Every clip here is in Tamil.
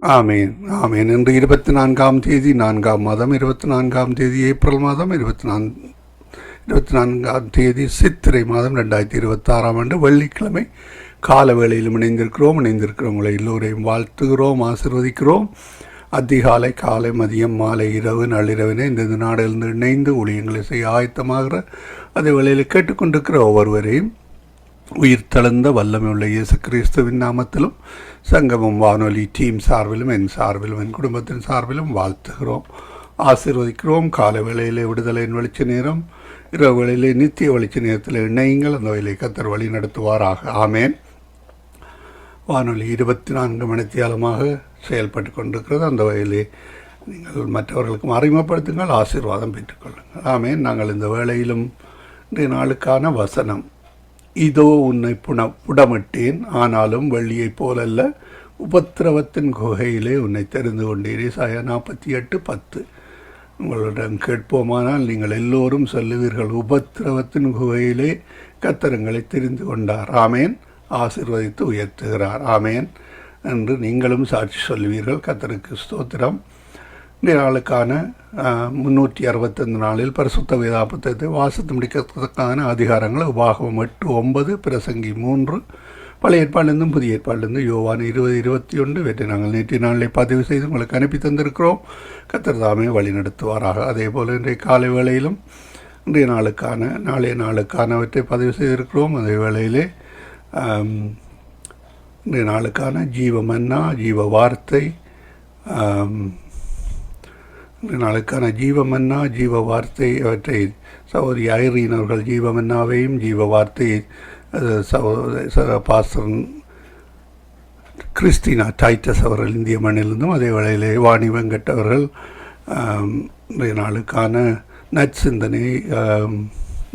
ஆமேன் ஆமேன். இன்று 24ஆம் தேதி 4ஆம் மாதம் 24ஆம் தேதி ஏப்ரல் மாதம் 24ஆம் தேதி சித்திரை மாதம் 2026ஆம் ஆண்டு வெள்ளிக்கிழமை கால வேளையிலும் இணைந்திருக்கிறவங்களை எல்லோரையும் வாழ்த்துகிறோம், ஆசீர்வதிக்கிறோம். அதிகாலை, காலை, மதியம், மாலை, இரவு, நள்ளிரவினை இந்த நாடுகளிலிருந்து இணைந்து ஊழியங்களை செய்ய ஆயத்தமாகிற அதே வேளையில் கேட்டுக்கொண்டிருக்கிற ஒவ்வொருவரையும் உயிர் தளர்ந்த வல்லமை உள்ள இயேசு கிறிஸ்துவின் நாமத்திலும் சங்கமம் வானொலி டீம் சார்பிலும் என் சார்பிலும் என் குடும்பத்தின் சார்பிலும் வாழ்த்துகிறோம், ஆசீர்வதிக்கிறோம். காலை வேளையிலே விடுதலையின் வெளிச்ச நேரம், இரவு வேளையிலே நித்திய வெளிச்ச நேரத்தில் இணையுங்கள். அந்த வழியிலே கர்த்தர் வழி நடத்துவாராக. ஆமேன். வானொலி 24 மணித்தியாலமாக செயல்பட்டு கொண்டிருக்கிறது. அந்த வகையிலே நீங்கள் மற்றவர்களுக்கும் அறிமுகப்படுத்துங்கள், ஆசீர்வாதம் பெற்றுக்கொள்ளுங்கள். ஆமேன். நாங்கள் இந்த வேளையிலும் இன்றைய நாளுக்கான வசனம், இதோ உன்னை புடமிட்டேன், ஆனாலும் வெள்ளியைப் போலல்ல, உபத்திரவத்தின் குகையிலே உன்னை தெரிந்து கொண்டேன். ஏசாயா 48:10. உங்களிடம் கேட்போமானால் நீங்கள் எல்லோரும் சொல்லுவீர்கள், உபத்திரவத்தின் குகையிலே கர்த்தரை தெரிந்து கொண்டார். ஆமேன். ஆசீர்வதித்து உயர்த்துகிறார். ஆமேன் என்று நீங்களும் சாட்சி சொல்லுவீர்கள். கர்த்தருக்கு ஸ்தோத்திரம். இந்த நாளுக்கான 365 நாளில் பரிசுத்த வேதா புத்தகத்தை வாசித்து முடிக்கிறதுக்கான அதிகாரங்கள் உபாகமம் 8:9, பிரசங்கி 3, பழைய ஏற்பாடிலிருந்தும் புதிய ஏற்பாடிலிருந்து யோவான் 20:21 இவற்றை நாங்கள் நேற்றைய நாளிலே பதிவு செய்து உங்களுக்கு அனுப்பி தந்திருக்கிறோம். கர்த்தர் தாமே வழி நடத்துவாராக. அதே போல் இன்றைய காலை வேளையிலும் இன்றைய நாளைய நாளுக்கானவற்றை பதிவு செய்திருக்கிறோம். அதே வேளையிலே இன்றைய நாளுக்கான ஜீவ மன்னா, ஜீவ வார்த்தை, நாளுக்கான ஜீவமன்னா, ஜீவ வார்த்தை, அவற்றை சகோதரி ஐரீன் அவர்கள் ஜீவமன்னாவையும் ஜீவ வார்த்தையை பாஸ்டர் கிறிஸ்டினா டைட்டஸ் அவர்கள் இந்திய மண்ணிலிருந்தும், அதே வேளையிலே வாணி வெங்கட் அவர்கள் இன்றைய நாளுக்கான நற்சிந்தனை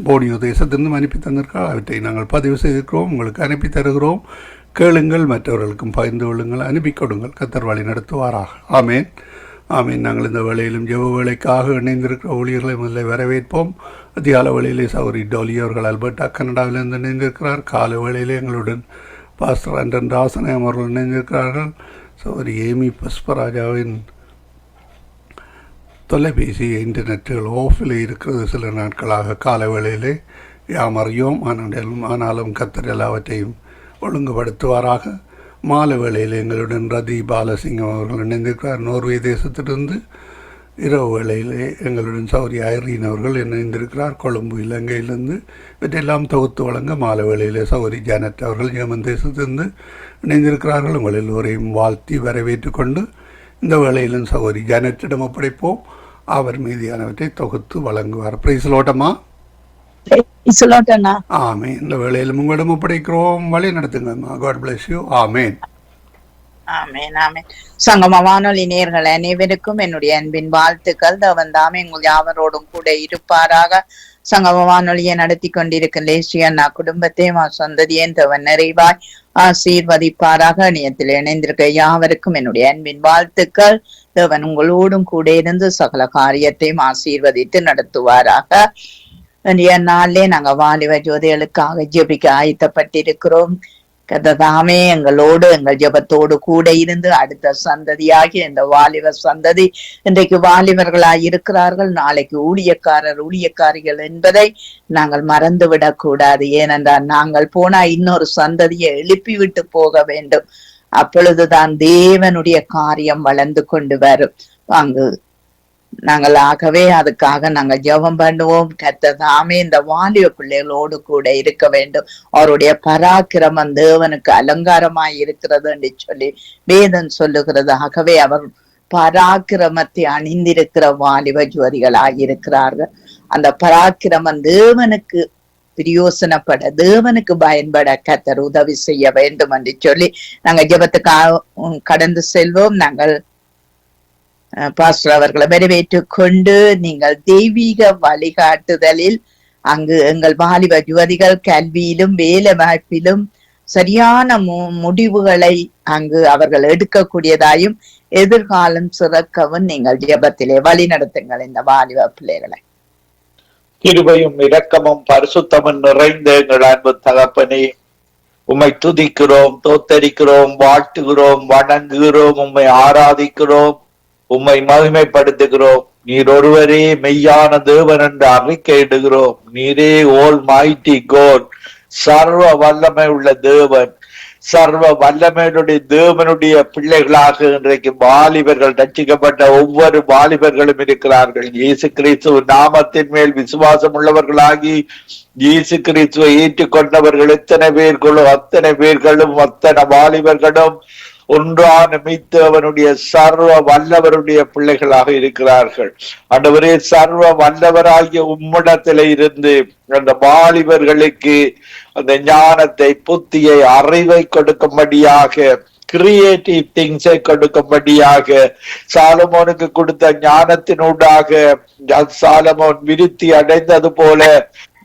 போனியோ தேசத்திலிருந்தும் அனுப்பி தந்திருக்கிறார். அவற்றை நாங்கள் பதிவு செய்திருக்கிறோம், உங்களுக்கு அனுப்பி தருகிறோம். கேளுங்கள், மற்றவர்களுக்கும் பகிர்ந்து கொள்ளுங்கள், அனுப்பி கொடுங்கள். கர்த்தர் வழி நடத்துவாராக. ஆமேன் ஆமீன். நாங்கள் இந்த வேளையிலும் ஜெப வேலைக்காக இணைந்திருக்கிற ஊழியர்களை முதலில் வரவேற்போம். அதிகால வேளையிலே சௌரி டோலி அவர்கள் அல்பர்டா கனடாவிலிருந்து இணைந்திருக்கிறார். கால வேளையிலே எங்களுடன் பாஸ்டர் அண்டன் ராசனம் அவர்கள் இணைந்திருக்கிறார்கள். சௌரி ஏமி புஷ்பராஜாவின் தொலைபேசி இன்டர்நெட்டுகள் ஆஃபில் இருக்கிறது சில நாட்களாக. கால வேளையிலே யாம் அறியோம், ஆனாலும் கர்த்தர் எல்லாவற்றையும் ஒழுங்குபடுத்துவாராக. மாலை வேளையில் எங்களுடன் ரதி பாலசிங்கம் அவர்கள் இணைந்திருக்கிறார் நோர்வே தேசத்திலிருந்து. இரவு வேளையிலே எங்களுடன் சௌரி ஐரீன் அவர்கள் இணைந்திருக்கிறார் கொழும்பு, இலங்கையிலிருந்து. இவற்றெல்லாம் தொகுத்து வழங்க மாலை வேளையிலே சௌரி ஜானட் அவர்கள் ஜெர்மன் தேசத்திலிருந்து இணைந்திருக்கிறார்கள். உங்கள் எல்லோரையும் வாழ்த்தி வரவேற்று கொண்டு இந்த வேளையிலும் சௌரி ஜானட்டிடம் ஒப்படைப்போம். அவர் மீதியானவற்றை தொகுத்து வழங்குவார். பிரைஸ் லோட்டமா. ஆமேன். இந்த வேளையிலும் உங்களிடம் ஒப்படைக்கிறோம், வழி நடத்துங்க. God bless you. Amen amen amen. சங்கம வானொலி நேயர்கள் அனைவருக்கும் என்னுடைய அன்பின் வாழ்த்துக்கள். தவன் தாமே உங்கள் யாவரோடும் கூட இருப்பாராக. சங்கம வானொலியை நடத்தி கொண்டிருக்கும் லேசி அண்ணா குடும்பத்தையும் சொந்ததியும் தவன் நிறைவாய் ஆசீர்வதிப்பாராக. இணையத்தில் இணைந்திருக்க யாவருக்கும் என்னுடைய அன்பின் வாழ்த்துக்கள். தேவன் உங்களோடும் கூட இருந்து சகல காரியத்தையும் ஆசீர்வதித்து நடத்துவாராக. இன்றைய நாளிலே நாங்க வாலிப ஜோதிகளுக்காக ஜெபிக்க ஆயத்தப்பட்டிருக்கிறோம். கர்த்தர் எங்களோடு எங்கள் ஜெபத்தோடு கூட இருந்து அடுத்த சந்ததியாகி இந்த வாலிப சந்ததி இன்றைக்கு வாலிபர்களாய் இருக்கிறார்கள், நாளைக்கு ஊழியக்காரிகள் என்பதை நாங்கள் மறந்துவிடக் கூடாது. ஏனென்றால் நாங்கள் போனா இன்னொரு சந்ததியை எழுப்பி விட்டு போக வேண்டும். அப்பொழுதுதான் தேவனுடைய காரியம் வளர்ந்து கொண்டு வரும். அங்கு நாங்கள் அதுக்காக நாங்கள் ஜெபம் பண்ணுவோம். கர்த்தர் தாமே இந்த வாலிப பிள்ளைகளோடு கூட இருக்க வேண்டும். அவருடைய பராக்கிரமம் தேவனுக்கு அலங்காரமாய் இருக்கிறது என்று சொல்லி வேதம் சொல்லுகிறது. ஆகவே அவர் பராக்கிரமத்தை அணிந்திருக்கிற வாலிப ஜோதிகளாய் இருக்கிறார்கள். அந்த பராக்கிரமம் தேவனுக்கு பிரயோசனப்பட, தேவனுக்கு பயன்பட கர்த்தர் உதவி செய்ய வேண்டும் என்று சொல்லி நாங்கள் ஜெபத்துக்காக கடந்து செல்வோம். நாங்கள் பாஸ்டர் அவர்களை வரவேற்று கொண்டு, நீங்கள் தெய்வீக வழிகாட்டுதலில் அங்கு எங்கள் வாலிப யுவதிகள் கல்வியிலும் வேலை வாய்ப்பிலும் சரியான முடிவுகளை அங்கு அவர்கள் எடுக்கக்கூடியதாயும் எதிர்காலம் சிறக்கவும் நீங்கள் ஜெபத்திலே வழி நடத்துங்கள் இந்த வாலிப பிள்ளைகளை. கிருபையும் இரக்கமும் பரிசுத்தமும் நிறைந்த எங்கள் அன்பு தகப்பனே, உம்மை துதிக்கிறோம், தோத்தரிக்கிறோம், வாழ்த்துகிறோம், வணங்குகிறோம், உம்மை ஆராதிக்கிறோம், உம்மை மகிமைப்படுத்துகிறோம். நீர் ஒருவரே மெய்யான தேவன் என்று அறிக்கையிடுகிறோம். நீரே ஓல் மைட்டி கோட், சர்வ வல்லமை உள்ள தேவன். சர்வ வல்லமையுடைய தேவனுடைய பிள்ளைகளாக இன்றைக்கு வாலிபர்கள், ரட்சிக்கப்பட்ட ஒவ்வொரு வாலிபர்களும் இருக்கிறார்கள். இயேசு கிறிஸ்துவ நாமத்தின் மேல் விசுவாசம் உள்ளவர்களாகி இயேசு கிறிஸ்துவை ஏற்றுக்கொண்டவர்கள் எத்தனை பேர்களும் அத்தனை வாலிபர்களும் ஒன்றான மீத்தவனுடைய சர்வ வல்லவருடைய பிள்ளைகளாக இருக்கிறார்கள். ஆண்டவரே, சர்வ வல்லவராகிய உம்மிடத்திலே இருந்து அந்த வாலிபர்களுக்கு அந்த ஞானத்தை, புத்தியை, அறிவை கொடுக்கும்படியாக, கிரியேட்டிவ் திங்ஸை கொடுக்கும்படியாக, சாலமோனுக்கு கொடுத்த ஞானத்தினூடாக சாலமோன் விருத்தி அடைந்தது போல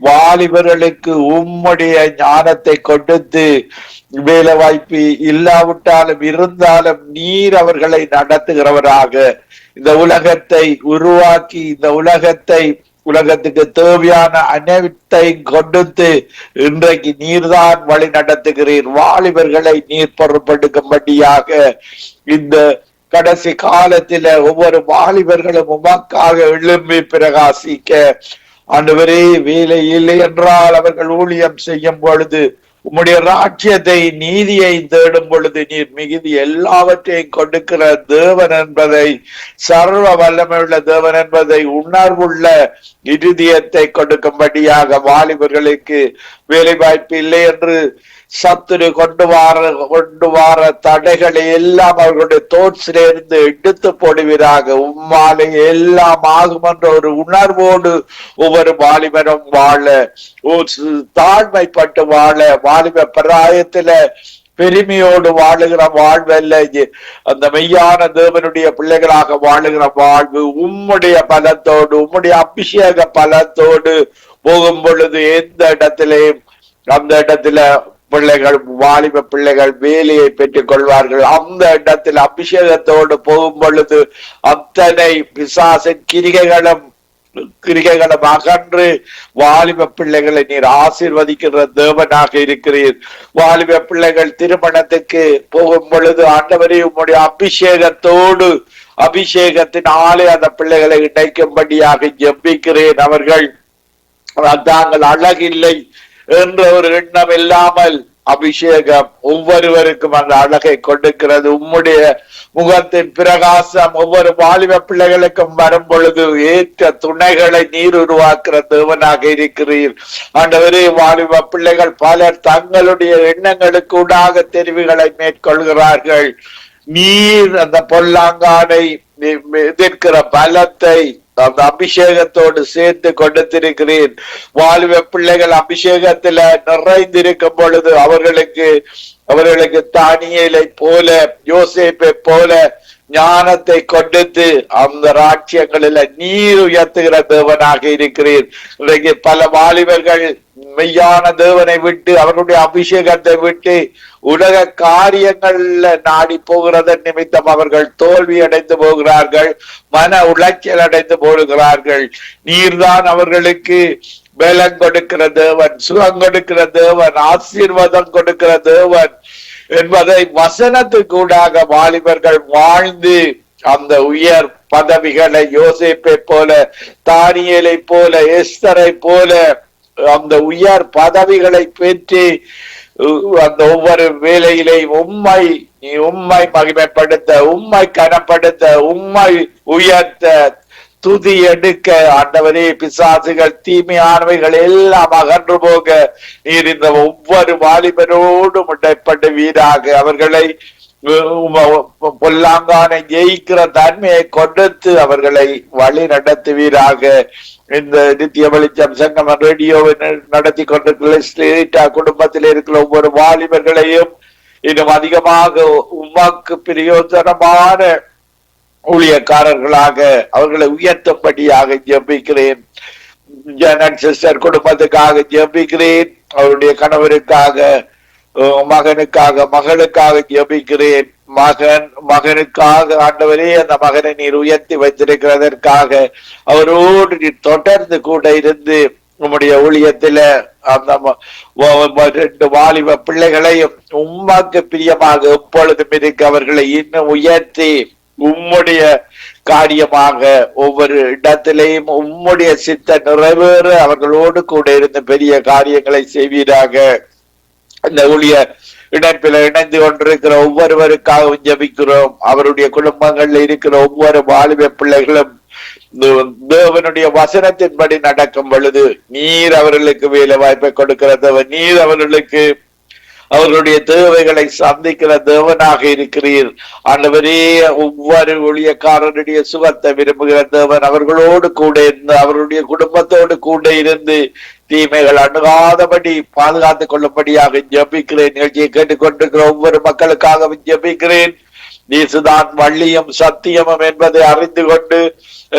வாலிபர்களுக்கு உம்முடைய ஞானத்தை கொடுத்து, வேலை வாய்ப்பு இல்லாவிட்டாலும் இருந்தாலும் நீர் அவர்களை நடத்துகிறவராக, இந்த உலகத்தை உருவாக்கி இந்த உலகத்துக்கு தேவையான அனைத்தையும் கொடுத்து இன்றைக்கு நீர்தான் வழி நடத்துகிறீர். வாலிபர்களை நீர் பொறுப்படுக்கும்படியாக இந்த கடைசி காலத்தில ஒவ்வொரு வாலிபர்களும் உமக்காக எழும்பி பிரகாசிக்க, ஆண்டவரே, வேலை இல்லை என்றால் அவர்கள் ஊழியம் செய்யும் பொழுது, உம்முடைய ராஜ்யத்தை, நீதியை தேடும் பொழுது நீர் மிகுதி எல்லாவற்றையும் கொடுக்கிற தேவன் என்பதை, சர்வ வல்லமையுள்ள தேவன் என்பதை உணர்வுள்ள இருதயத்தை கொடுக்கும்படியாக, வாலிபர்களுக்கு வேலை வாய்ப்பு இல்லை என்று சத்துரு கொண்டு வார தடைகளை எல்லாம் அவர்களுடைய தோற்றிலிருந்து எடுத்து போடுவீராக. உம்மாலே எல்லாம் ஆகும் என்ற ஒரு உணர்வோடு ஒவ்வொரு வாலிபனும் வாழ, தாழ்மைப்பட்டு வாழ, வாலிப பிராயத்தில பெருமையோடு வாழுகிற வாழ்வு அல்ல, அந்த மெய்யான தேவனுடைய பிள்ளைகளாக வாழுகிற வாழ்வு உம்முடைய பலத்தோடு, உம்முடைய அபிஷேக பலத்தோடு போகும் பொழுது எந்த இடத்திலேயும் அந்த இடத்துல பிள்ளைகள், வாலிப பிள்ளைகள் வேலையை பெற்றுக் கொள்வார்கள். அந்த இடத்தில் அபிஷேகத்தோடு போகும் பொழுது அத்தனை பிசாசின் கிரிகைகளும் அகன்று வாலிப பிள்ளைகளை நீர் ஆசீர்வதிக்கிற தேவனாக இருக்கிறீர். வாலிப பிள்ளைகள் திருமணத்துக்கு போகும் பொழுது ஆண்டவரே, உம்முடைய அபிஷேகத்தினாலே அந்த பிள்ளைகளை இணைக்கும்படியாக ஜெபிக்கிறேன். அவர்கள் தாங்கள் அழகில்லை என்ற ஒரு எண்ணம் இல்லாமல் அபிஷேகம் ஒவ்வொருவருக்கும் அந்த அழகை கொடுக்கிறது. உம்முடைய முகத்தின் பிரகாசம் ஒவ்வொரு வாலிப பிள்ளைகளுக்கும் வரும் பொழுது ஏற்ற துணைகளை நீர் உருவாக்குற தேவனாக இருக்கிறீர். ஆண்டவரே, வாலிப பிள்ளைகள் பலர் தங்களுடைய எண்ணங்களுக்கு ஊடாக தெரிவுகளை மேற்கொள்கிறார்கள். நீர் அந்த பொல்லாங்கானை எதிர்க்கிற பலத்தை அந்த அபிஷேகத்தோடு சேர்த்து கொடுத்திருக்கிறேன். வாலிப பிள்ளைகள் அபிஷேகத்துல நிறைந்திருக்கும் பொழுது அவர்களுக்கு தானியேலை போல, யோசேப்பை போல ஞானத்தை கொடுத்து அந்த ராஜ்யங்களில நீர் உயர்த்துகிற தேவனாக இருக்கிறீர். இன்றைக்கு பல வாலிபர்கள் மெய்யான தேவனை விட்டு, அவருடைய அபிஷேகத்தை விட்டு உலக காரியங்கள்ல நாடி போகிறதன் நிமித்தம் அவர்கள் தோல்வி அடைந்து போகிறார்கள், மன உளைச்சல் அடைந்து போகிறார்கள். நீர்தான் அவர்களுக்கு பலம் கொடுக்கிற தேவன், சுகம் கொடுக்கிற தேவன், ஆசீர்வாதம் கொடுக்கிற தேவன் என்பதை வசனத்துக்கூடாக வாலிபர்கள் வாழ்ந்து அந்த உயர் பதவிகளை யோசேப்பை போல, தானியேலை போல, எஸ்தரை போல அந்த உயர் பதவிகளை பெற்று அந்த ஒவ்வொரு வேலையிலையும் உம்மை மகிமைப்படுத்த, உம்மை கனப்படுத்த, உம்மை உயர்த்த, துதி எடுக்க, ஆண்டவரே, பிசாசுகள், தீமையானவைகள் எல்லாம் அகன்று போக நீர் இந்த ஒவ்வொரு வாலிபரோடும் இடைப்படுவீராக. அவர்களை பொல்லாங்கானை ஜெயிக்கிற தன்மையை கொடுத்து அவர்களை வழி நடத்துவீராக. இந்த நித்திய வெளிச்சம் சங்கம் ரேடியோவை நடத்தி கொண்டிருக்கிற குடும்பத்தில் இருக்கிற ஒவ்வொரு வாலிபர்களையும் இன்னும் அதிகமாக உமக்கு பிரயோஜனமான ஊழியக்காரர்களாக அவர்களை உயர்த்தும்படியாக ஜெபிக்கிறேன். ஜனன் சிஸ்டர் குடும்பத்துக்காக ஜெபிக்கிறேன். அவருடைய கணவருக்காக, மகனுக்காக, மகளுக்காக ஜெபிக்கிறேன். மகனுக்காக ஆண்டவரே, அந்த மகனை நீர் உயர்த்தி வைத்திருக்கிறதற்காக அவரோடு நீர் தொடர்ந்து கூட இருந்து உம்முடைய ஊழியத்தில அந்த 2 வாலிப பிள்ளைகளையும் உம்மாக்கு பிரியமாக எப்பொழுதும் இருக்க அவர்களை இன்னும் உயர்த்தி உம்முடைய காரியமாக ஒவ்வொரு இடத்திலேயும் உம்முடைய சித்த நிறைவேற அவர்களோடு கூட இருந்து பெரிய காரியங்களை செய்வீராக. இந்த ஊழிய இணைப்பில இணைந்து கொண்டிருக்கிற ஒவ்வொருவருக்காகவும் ஜெபிக்கிறோம். அவருடைய குடும்பங்கள்ல இருக்கிற ஒவ்வொரு வாலிப பிள்ளைகளும் தேவனுடைய வசனத்தின்படி நடக்கும் பொழுது நீர் அவர்களுக்கு வேலை வாய்ப்பை கொடுக்கிற நீர் அவர்களுக்கு அவர்களுடைய தேவைகளை சந்திக்கிற தேவனாக இருக்கிறீர். ஆண்டவரே, ஒவ்வொரு ஊழியக்காரனுடைய சுகத்தை விரும்புகிற தேவன் அவர்களோடு கூட இருந்து அவருடைய குடும்பத்தோடு கூட இருந்து தீமைகள் அணுகாதபடி பாதுகாத்துக் கொள்ளும்படியாக ஜெபிக்கிறேன். நிகழ்ச்சியை கேட்டுக்கொண்டிருக்கிற ஒவ்வொரு மக்களுக்காகவும் ஜெபிக்கிறேன். இயேசுதான் வள்ளியும் சத்தியமும் என்பதை அறிந்து கொண்டு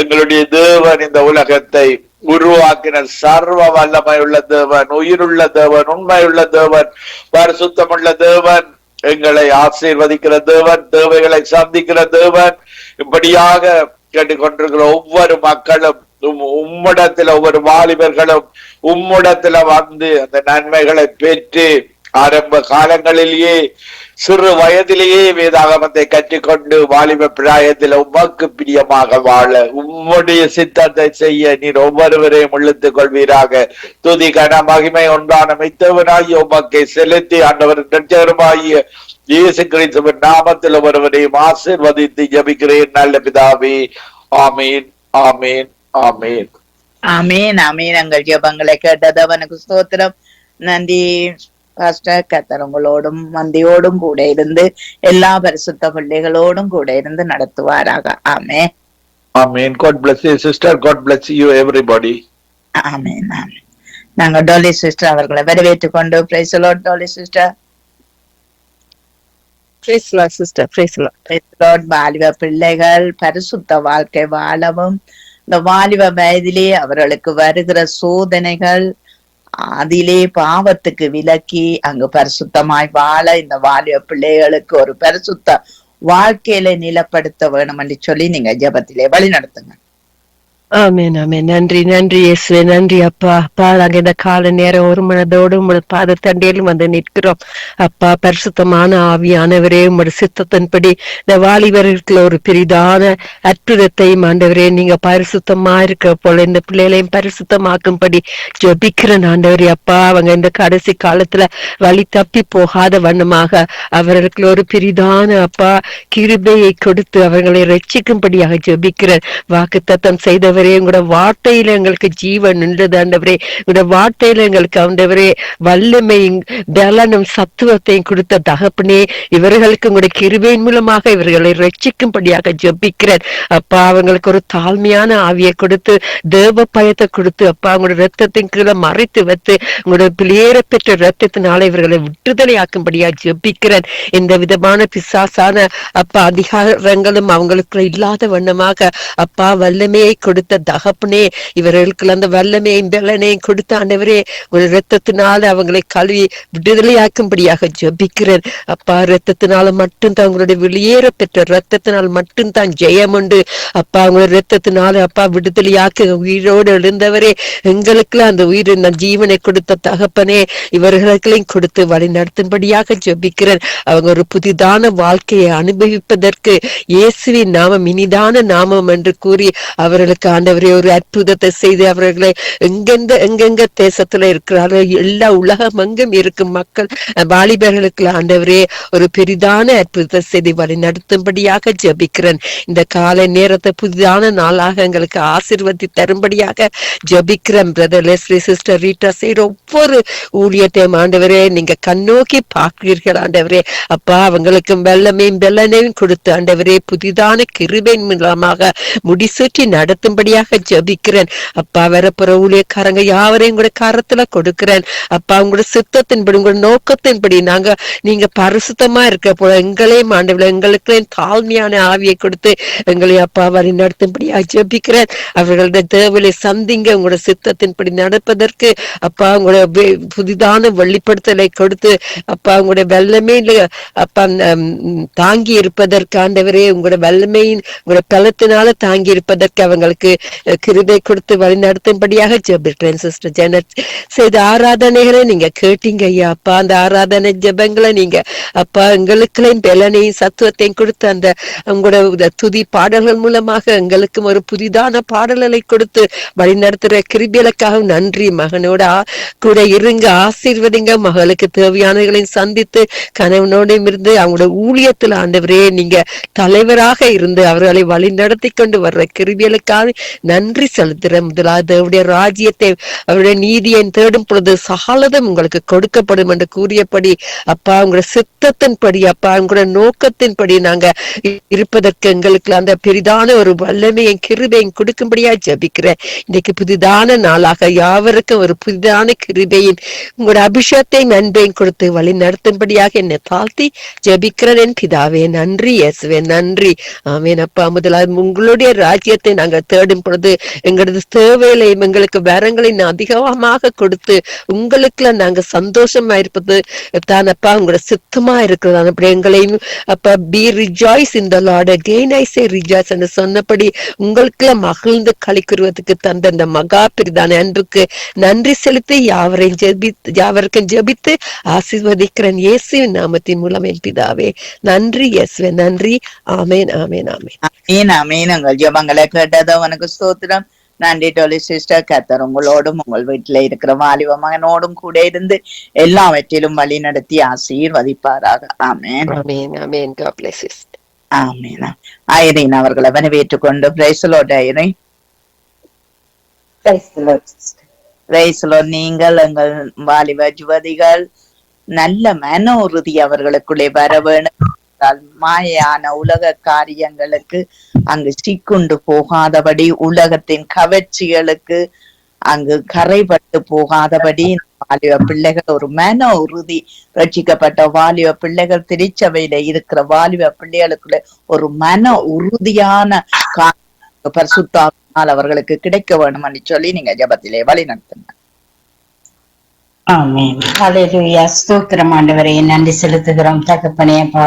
எங்களுடைய தேவன் இந்த உலகத்தை உருவாக்கின சர்வ வல்லமை உள்ள தேவன், உயிருள்ள தேவன், உண்மையுள்ள தேவன், பரிசுத்தமுள்ள தேவன், எங்களை ஆசீர்வதிக்கிற தேவன், தேவைகளை சந்திக்கிற தேவன். இப்படியாக கேட்டுக்கொண்டிருக்கிற ஒவ்வொரு மக்களும் உம்மிடத்துல ஒவ்வொரு வாலிபர்களும் உம்மிடத்துல வந்து அந்த நன்மைகளை பெற்று ஆரம்ப காலங்களிலேயே சிறு வயதிலேயே வேதாகமத்தை கற்றுக்கொண்டு வாலிப பிராயத்தில் உமக்கு பிரியமாக வாழ உம்முடைய சித்தத்தை செய்ய நீர் ஒவ்வொருவரையும் இழுத்துக் கொள்வீராக. துதி கன மகிமை ஒன்றான மித்தவனாகிய உமக்கை செலுத்தி ஆண்டவர் இரட்சகருமாகிய இயேசு கிறிஸ்துவின் நாமத்தில் ஒருவரையும் ஆசீர்வதித்து ஜெபிக்கிறேன் நல்ல பிதாவே. ஆமீன், ஆமீன், ஆமீன். ஆமீன், ஆமீன். எங்கள் ஜெபங்களை கேட்டது அவனுக்கு ஸ்தோத்திரம். நன்றி பாஸ்டர். கர்த்தர் உங்களோடும் மந்தியோடும் கூட இருந்து எல்லா பரிசுத்த பிள்ளைகளோடும் கூட இருந்து நடத்துவாராக. ஆமென், ஆமென். God bless you sister. God bless you everybody. ஆமென், ஆமென். நாங்க டோலி சிஸ்டர் அவர்களை வரவேற்றுக் கொண்டு praise the Lord. Dolly sister. Praise the Lord, sister. Praise the Lord. Price the Lord. வாலிப பிள்ளைகள் பரிசுத்த வாழ்க்கை வாழவும் இந்த வாலிப வயதிலே அவர்களுக்கு வருகிற சோதனைகள் அதிலே பாவத்துக்கு விலக்கி அங்கு பரிசுத்தமாய் வாழ இந்த வாலிப பிள்ளைகளுக்கு ஒரு பரிசுத்த வாழ்க்கையில நிலப்படுத்த வேணும் என்று சொல்லி நீங்க ஜெபத்திலே வழி நடத்துங்க. ஆமென், ஆமென். நன்றி, நன்றி இயேசுவே. நன்றி அப்பா. அப்பா, நாங்க இந்த கால நேரம் ஒரு மனதோடு உங்களோட பாதத்தண்டையிலும் வந்து நிற்கிறோம் அப்பா. பரிசுத்தமான ஆவியானவரே, உங்களோட சித்தத்தின்படி இந்த வாலிபர்களுக்கு ஒரு பெரிதான அற்புதத்தையும் ஆண்டவரே நீங்க பரிசுத்தமா இருக்க போல இந்த பிள்ளைகளையும் பரிசுத்தமாக்கும்படி ஜெபிக்கிறேன் ஆண்டவரே. அப்பா, அவங்க இந்த கடைசி காலத்துல வழி தப்பி போகாத வண்ணமாக அவர்களுக்கு ஒரு பெரிதான அப்பா கிருபையை கொடுத்து அவர்களை ரட்சிக்கும்படியாக ஜெபிக்கிறேன். வாக்குத்தத்தம் செய்தவர் உங்களோட வார்த்தையில எங்களுக்கு ஜீவன் உள்ளது ஆண்டவரே. உங்களோட வார்த்தையில எங்களுக்கு ஆண்டவரே வல்லமையும் பலனும் சத்துவத்தையும் கொடுத்த தகப்பனே, இவர்களுக்கு உங்களுடைய கிருபையின் மூலமாக இவர்களை ரட்சிக்கும்படியாக ஜெபிக்கிறேன் அப்பா. அவங்களுக்கு ஒரு தாழ்மையான ஆவியை கொடுத்து தேவ பயத்தை கொடுத்து அப்பா உங்களோட ரத்தத்தின் கீழே மறைத்து வைத்து உங்களோட பிள்ளையேற பெற்ற ரத்தத்தினால இவர்களை விடுதலையாக்கும்படியாக ஜெபிக்கிறேன். எந்த விதமான பிசாசான அப்பா அதிகாரங்களும் அவங்களுக்கு இல்லாத வண்ணமாக அப்பா வல்லமையை கொடுத்த தகப்பனே, இவர்களுக்கு அந்த வல்லமையும் பலனையும் கொடுத்த ஆண்டவரே ஒரு ரத்தத்தினால அவங்களை கழுவி விடுதலையாக்கும்படியாக ஜெபிக்கிறேன் அப்பா. ரத்தத்தினால மட்டும்தான் உங்களுடைய வெளியேற பெற்ற ரத்தத்தினால் மட்டும்தான் ஜெயம் உண்டு அப்பா. உங்களுடைய ரத்தத்தினால அப்பா விடுதலையாக்க உயிரோடு எழுந்தவரே, எங்களுக்கு அந்த உயிர் ஜீவனை கொடுத்த தகப்பனே இவர்களையும் கொடுத்து வழி நடத்தும்படியாக ஜெபிக்கிறேன். அவங்க ஒரு புதிதான வாழ்க்கையை அனுபவிப்பதற்கு இயேசுவின் நாமம் இனிதான நாமம் என்று கூறி அவர்களுக்கு ஆண்டவரே ஒரு அற்புதத்தை செய்து அவர்களை எங்கெங்க தேசத்துல இருக்கிறார்கள் எல்லா உலகம் எங்கும் இருக்கும் மக்கள் வாலிபர்களுக்கு ஆண்டவரே ஒரு பெரிதான அற்புதத்தை செய்து வழி நடத்தும்படியாக ஜெபிக்கிறேன். இந்த காலை நேரத்தை புதிதான நாளாக எங்களுக்கு ஆசீர்வதி தரும்படியாக ஜெபிக்கிறேன். பிரதர் லெஸ்லி, சிஸ்டர் ரீட்டா செய்யற ஒவ்வொரு ஊழியத்தையும் ஆண்டவரே நீங்க கண்ணோக்கி பார்க்கிறீர்கள் ஆண்டவரே அப்பா. அவங்களுக்கு வெள்ளமையும் வெள்ளனையும் கொடுத்து ஆண்டவரே புதிதான கிருபையின் மூலமாக முடிசூற்றி நடத்தும்படியாக ஜெபிக்கிறேன் அப்பா. வரப்புற ஊழியக்காரங்க யாவரையும் கூட கரத்துல கொடுக்கிறேன் அப்பா. உங்களோட சித்தத்தின்படி உங்களோட நோக்கத்தின்படி நீங்க பரிசுத்தமா இருக்க போல எங்களையும் ஆண்டவரே எங்களுக்கு தாழ்மையான ஆவியை கொடுத்து எங்களை அப்பா வழி நடத்தும்படியாக ஜெபிக்கிறேன். அவர்களுடைய தேவலை சந்திங்க உங்களோட சித்தத்தின்படி நடப்பதற்கு அப்பா உங்களோட புதிதான வெளிப்படுத்தலை கொடுத்து அப்பா உங்களுடைய வெள்ளமே அப்பா தாங்கி இருப்பதற்கு ஆண்டவரே உங்களோட வல்லமையின் உங்களோட பலத்தினால தாங்கி இருப்பதற்கு அவங்களுக்கு கிருபை கொடுத்து வழி நடத்தும்படியாக ஜெபிக்கிறேன். சிஸ்டர் ஜெனட் செய்த ஆராதனைகளை நீங்க கேட்டீங்க ஐயா. அப்பா அந்த ஆராதனை ஜெபங்களை நீங்க அப்பா எங்களுக்குள்ளையும் பலனையும் சத்துவத்தையும் கொடுத்து அந்த உங்களோட துதி பாடல்கள் மூலமாக எங்களுக்கும் ஒரு புதிதான பாடல்களை கொடுத்து வழி நடத்துற கிருபிகளுக்காக நன்றி. மகனோட கூட இருங்க, ஆசீர்வதிங்க. மகளுக்கு தேவையானவர்களையும் சந்தித்து கணவனோடையும் இருந்து அவங்களோட ஊழியத்துல ஆண்டவரே நீங்க தலைவராக இருந்து அவர்களை வழி நடத்தி கொண்டு வர்ற கிருபிகளுக்காக நன்றி செலுத்துற. முதலாவது அவருடைய ராஜ்யத்தை அவருடைய நீதியை தேடும் பொழுது சகலதும் உங்களுக்கு கொடுக்கப்படும் என்று கூறியபடி அப்பா உங்களோட சித்தத்தின்படி அப்பா உங்களோட நோக்கத்தின்படி நாங்க இருப்பதற்கு எங்களுக்கு அந்த பெரிதான ஒரு வல்லமையும் கிருபையும் கொடுக்கும்படியா ஜபிக்கிறேன். இன்னைக்கு புதிதான நாளாக யாவருக்கும் ஒரு புதிதான கிருபையின் உங்களோட அபிஷேகத்தையும் அன்பையும் கொடுத்து வழி நடத்தும்படியாக என்னை தாழ்த்தி ஜபிக்கிறேன். என் பிதாவே நன்றி, இயேசுவே நன்றி. ஆமேன். அப்பா முதலாவது உங்களுடைய ராஜ்யத்தை நாங்கள் தேடும் பொழுது எங்களது தேவைகளையும் எங்களுக்கு வரங்களையும் அதிகமாக கொடுத்து உங்களுக்குள்ள நாங்க சந்தோஷமா இருப்பது தான் அப்பா உங்களோட சித்தமா இருக்கிறது. அப்படி எங்களையும் அப்ப பி ரிஜாய்ஸ் இந்த Lord again I say rejoice என்று சொன்னபடி உங்களுக்குள்ள மகிழ்ந்து களி கூறுவதற்கு தந்த இந்த மகா பிரிதான அன்புக்கு நன்றி செலுத்தி யாவருக்கும் ஜெபித்து ஆசீர்வதிக்கிறேன் இயேசுவின் நாமத்தின் மூலம் என் பிதாவே நன்றி. இயேசுவே நன்றி. ஆமேன் ஆமேன் ஆமேன் ஆமீன் ஆமீன். உங்கள் ஜெபங்களை கேட்டதோ உனக்கு ஸ்தோத்திரம். நன்றி டோலி சிஸ்டர். கர்த்தர் உங்களோடும் உங்கள் வீட்டுல இருக்கிற வாலிப மகனோடும் கூட இருந்து எல்லாவற்றிலும் வழி நடத்தி ஆசீர்வதிப்பாராக. ஆமேன் amen amen. God bless you. ஆமீன். ஐரீன் அவர்களை வரவேற்றுக் கொண்டு praise the lord. Irene praise the lord. நீங்கள் எங்கள் வாலிப யுவதிகள் நல்ல மன உறுதி அவர்களுக்குள்ளே வர வேணும். மாயான உலக காரியங்களுக்கு அங்கு சிக்குண்டு போகாதபடி, உலகத்தின் கவர்ச்சிகளுக்கு அங்கு கரைபட்டு போகாதபடி வாலிப பிள்ளைகள் ஒரு மன உறுதி, ரட்சிக்கப்பட்ட வாலிப பிள்ளைகள், திருச்சபையில இருக்கிற வாலிப பிள்ளைகளுக்குள்ள ஒரு மன உறுதியான பரிசுத்தாவினால் அவர்களுக்கு கிடைக்க வேணும் என்று சொல்லி நீங்க ஜெபத்திலே வழி நடத்துங்க. ஆமென். ஹல்லேலூயா. ஸ்தோத்திரம் ஆண்டவரே, நன்றி செலுத்துகிறோம் தகப்பனே. அப்பா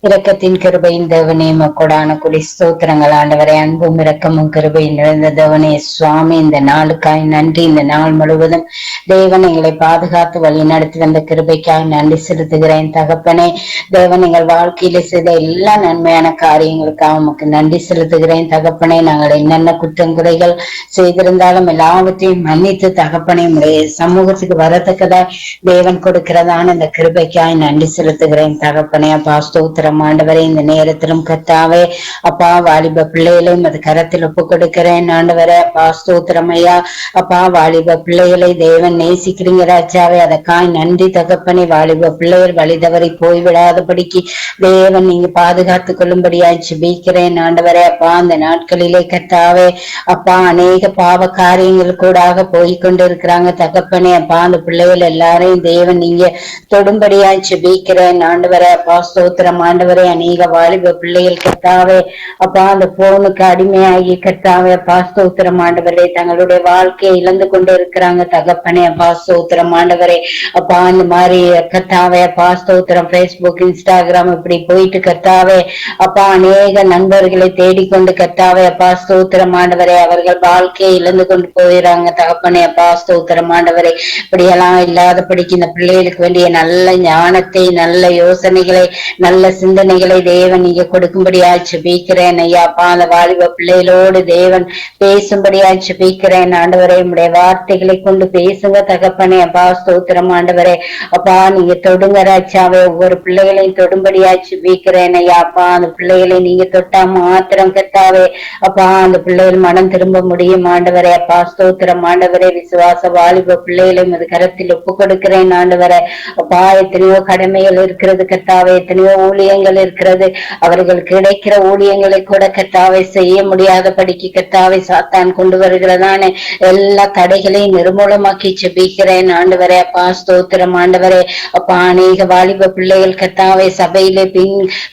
இரக்கத்தின் கிருபையின் தேவனே, கொடான கொடி ஸ்தோத்திரங்கள் ஆண்டவரே. அன்பும் இரக்கமும் கிருபையும் நிறைந்த தேவனே சுவாமி, இந்த நாளுக்காய் நன்றி. இந்த நாள் முழுவதும் தேவன் எங்களை பாதுகாத்து வழி நடத்தி வந்த கிருபைக்காய் நன்றி செலுத்துகிறேன் தகப்பனே. தேவன் எங்கள் வாழ்க்கையில செய்த எல்லா நன்மையான காரியங்களுக்காக உமக்கு நன்றி செலுத்துகிறேன் தகப்பனே. நாங்கள் என்னென்ன குற்றங்குறைகள் செய்திருந்தாலும் எல்லாவற்றையும் மன்னித்து தகப்பனே உடைய சமூகத்துக்கு வரத்தக்கதா தேவன் கொடுக்கிறதான இந்த கிருபைக்காய் நன்றி செலுத்துகிறேன் தகப்பனே. அப்பா ஸ்தோத்திரம் ஆண்டவரே. இந்த நேரத்திலும் கர்த்தாவே அப்பா வாலிப பிள்ளைகளையும் அது கரத்தில் ஒப்பு கொடுக்கிறேன் ஆண்டவரே. அப்பா ஸ்தோத்திரம் ஐயா. அப்பா வாலிப பிள்ளைகளை தேவன் நேசிக்கிறீங்க ராஜாவே, அதற்காய் நன்றி தகப்பனே. வாலிப பிள்ளைகள் வழி தவறி போய்விடாதபடிக்கு தேவன் நீங்க பாதுகாத்து கொள்ளும்படியாய் ஜெபிக்கிறேன் ஆண்டவரே. அப்பா அந்த நாட்களிலே கர்த்தாவே அப்பா அநேக பாவ காரியங்கள் கூடாக போய்கொண்டிருக்கிறாங்க தகப்பனே. அப்பா அந்த பிள்ளைகள் எல்லாரையும் தேவன் நீங்க தொடும்படியாய் ஜெபிக்கிறேன் ஆண்டவரே. அப்பா ஸ்தோத்திரம் ஆண்டவரே. அநேக வாலிப பிள்ளைகள் கர்த்தாவே அப்பா அந்த போனுக்கு அடிமையாகி கர்த்தாவே அப்பா ஸ்தோத்திரம் ஆண்டவரே தங்களுடைய வாழ்க்கையை இழந்து கொண்டு இருக்கிறாங்க தகப்பனே. அப்பா ஸ்தோத்திரம் ஆண்டவரே. அப்பா இந்த மாதிரி கர்த்தாவே அப்பா ஸ்தோத்திரம் பேஸ்புக் இன்ஸ்டாகிராம் இப்படி போயிட்டு கர்த்தாவே அப்பா அநேக நண்பர்களை தேடிக்கொண்டு கர்த்தாவே அப்பா ஸ்தோத்திரம் ஆண்டவரே அவர்கள் வாழ்க்கையை இழந்து கொண்டு போயிடறாங்க தகப்பனே. அப்பா ஸ்தோத்திரம் ஆண்டவரே. இப்படியெல்லாம் இல்லாதபடிக்கு இந்த பிள்ளைகளுக்கு வேண்டிய நல்ல ஞானத்தை, நல்ல யோசனைகளை, நல்ல சிந்தனைகளை தேவன் நீங்க கொடுக்கும்படியா ஜெபிக்கிறேன் ஐயா. அப்பா அந்த வாலிப பிள்ளைகளோடு தேவன் பேசும்படியா ஜெபிக்கிறேன் ஆண்டவரே. உடைய வார்த்தைகளை கொண்டு பேசுங்க தகப்பனே. அப்பா ஸ்தோத்திரம் ஆண்டவரே. அப்பா நீங்க தொடுங்க ராஜாவே. ஒவ்வொரு பிள்ளைகளையும் தொடும்படியா ஜெபிக்கிறேன் ஐயா. அப்பா அந்த பிள்ளைகளை நீங்க தொட்டா மாத்திரம் கர்த்தாவே அப்பா அந்த பிள்ளைகள் மனம் திரும்ப முடியும் ஆண்டவரே. அப்பா ஸ்தோத்திரம் ஆண்டவரே. விசுவாச வாலிப பிள்ளைகளையும் அது கரத்தில் ஒப்பு கொடுக்கிறேன் ஆண்டவரே. அப்பா எத்தனையோ கடமைகள் இருக்கிறது கர்த்தாவே, எத்தனையோ ஊழியங்கள் இருக்கிறது. அவர்களுக்கு கிடைக்கிற ஊழியங்களை கூட கர்த்தாவை செய்ய முடியாதபடிக்கு கர்த்தாவை சாத்தான் கொண்டு வருகிறதானே எல்லா தடைகளையும் நிர்மூலமாக்கி ஜெபிக்கிறேன் ஆண்டவரே. அப்பா ஸ்தோத்திரம் ஆண்டவரே. அப்பா அநேக வாலிப பிள்ளைகள் கர்த்தாவை சபையிலே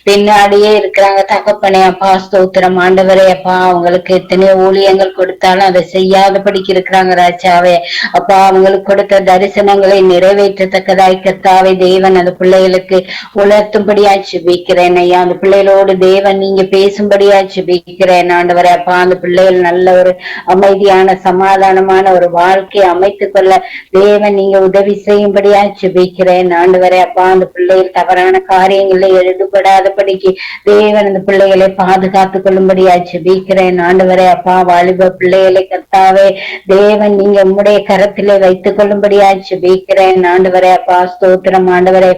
பின்னாடியே இருக்கிறாங்க தகப்பனே. அப்பா ஸ்தோத்திரம் ஆண்டவரே. அப்பா அவங்களுக்கு எத்தனையோ ஊழியங்கள் கொடுத்தாலும் அதை செய்யாதபடிக்கு இருக்கிறாங்க ராஜாவே. அப்பா அவங்களுக்கு கொடுத்த தரிசனங்களை நிறைவேற்றத்தக்கதாய் கர்த்தாவே தேவன் அந்த பிள்ளைகளுக்கு உணர்த்தும்படியா ஜெபிக்கிறேன் ஐயா. அந்த பிள்ளைகளோடு தேவன் நீங்க பேசும்படியா ஜெபிக்கிறேன் ஆண்டவரே. அப்பா அந்த பிள்ளைகள் நல்ல ஒரு அமைதியான சமாதானமான ஒரு வாழ்க்கையை அமைத்துக் கொள்ள தேவன் நீங்க உதவி செய்யும்படியா ஜெபிக்கிறேன் ஆண்டவரே. அப்பா அந்த பிள்ளைகள் தவறான காரியங்களில் ஈடுபடாதபடிக்கு தேவன் அந்த பிள்ளைகளை பாதுகாத்துக் கொள்ளும்படியா ஜெபிக்கிறேன் ஆண்டவரே. அப்பா வாலிப பிள்ளைகளை கர்த்தாவே தேவன் நீங்க உம்முடைய கரத்திலே வைத்துக் கொள்ளும்படியா ஜெபிக்கிறேன் ஆண்டவரே. அப்பா ஸ்தோத்திரம் ஆண்டவரே.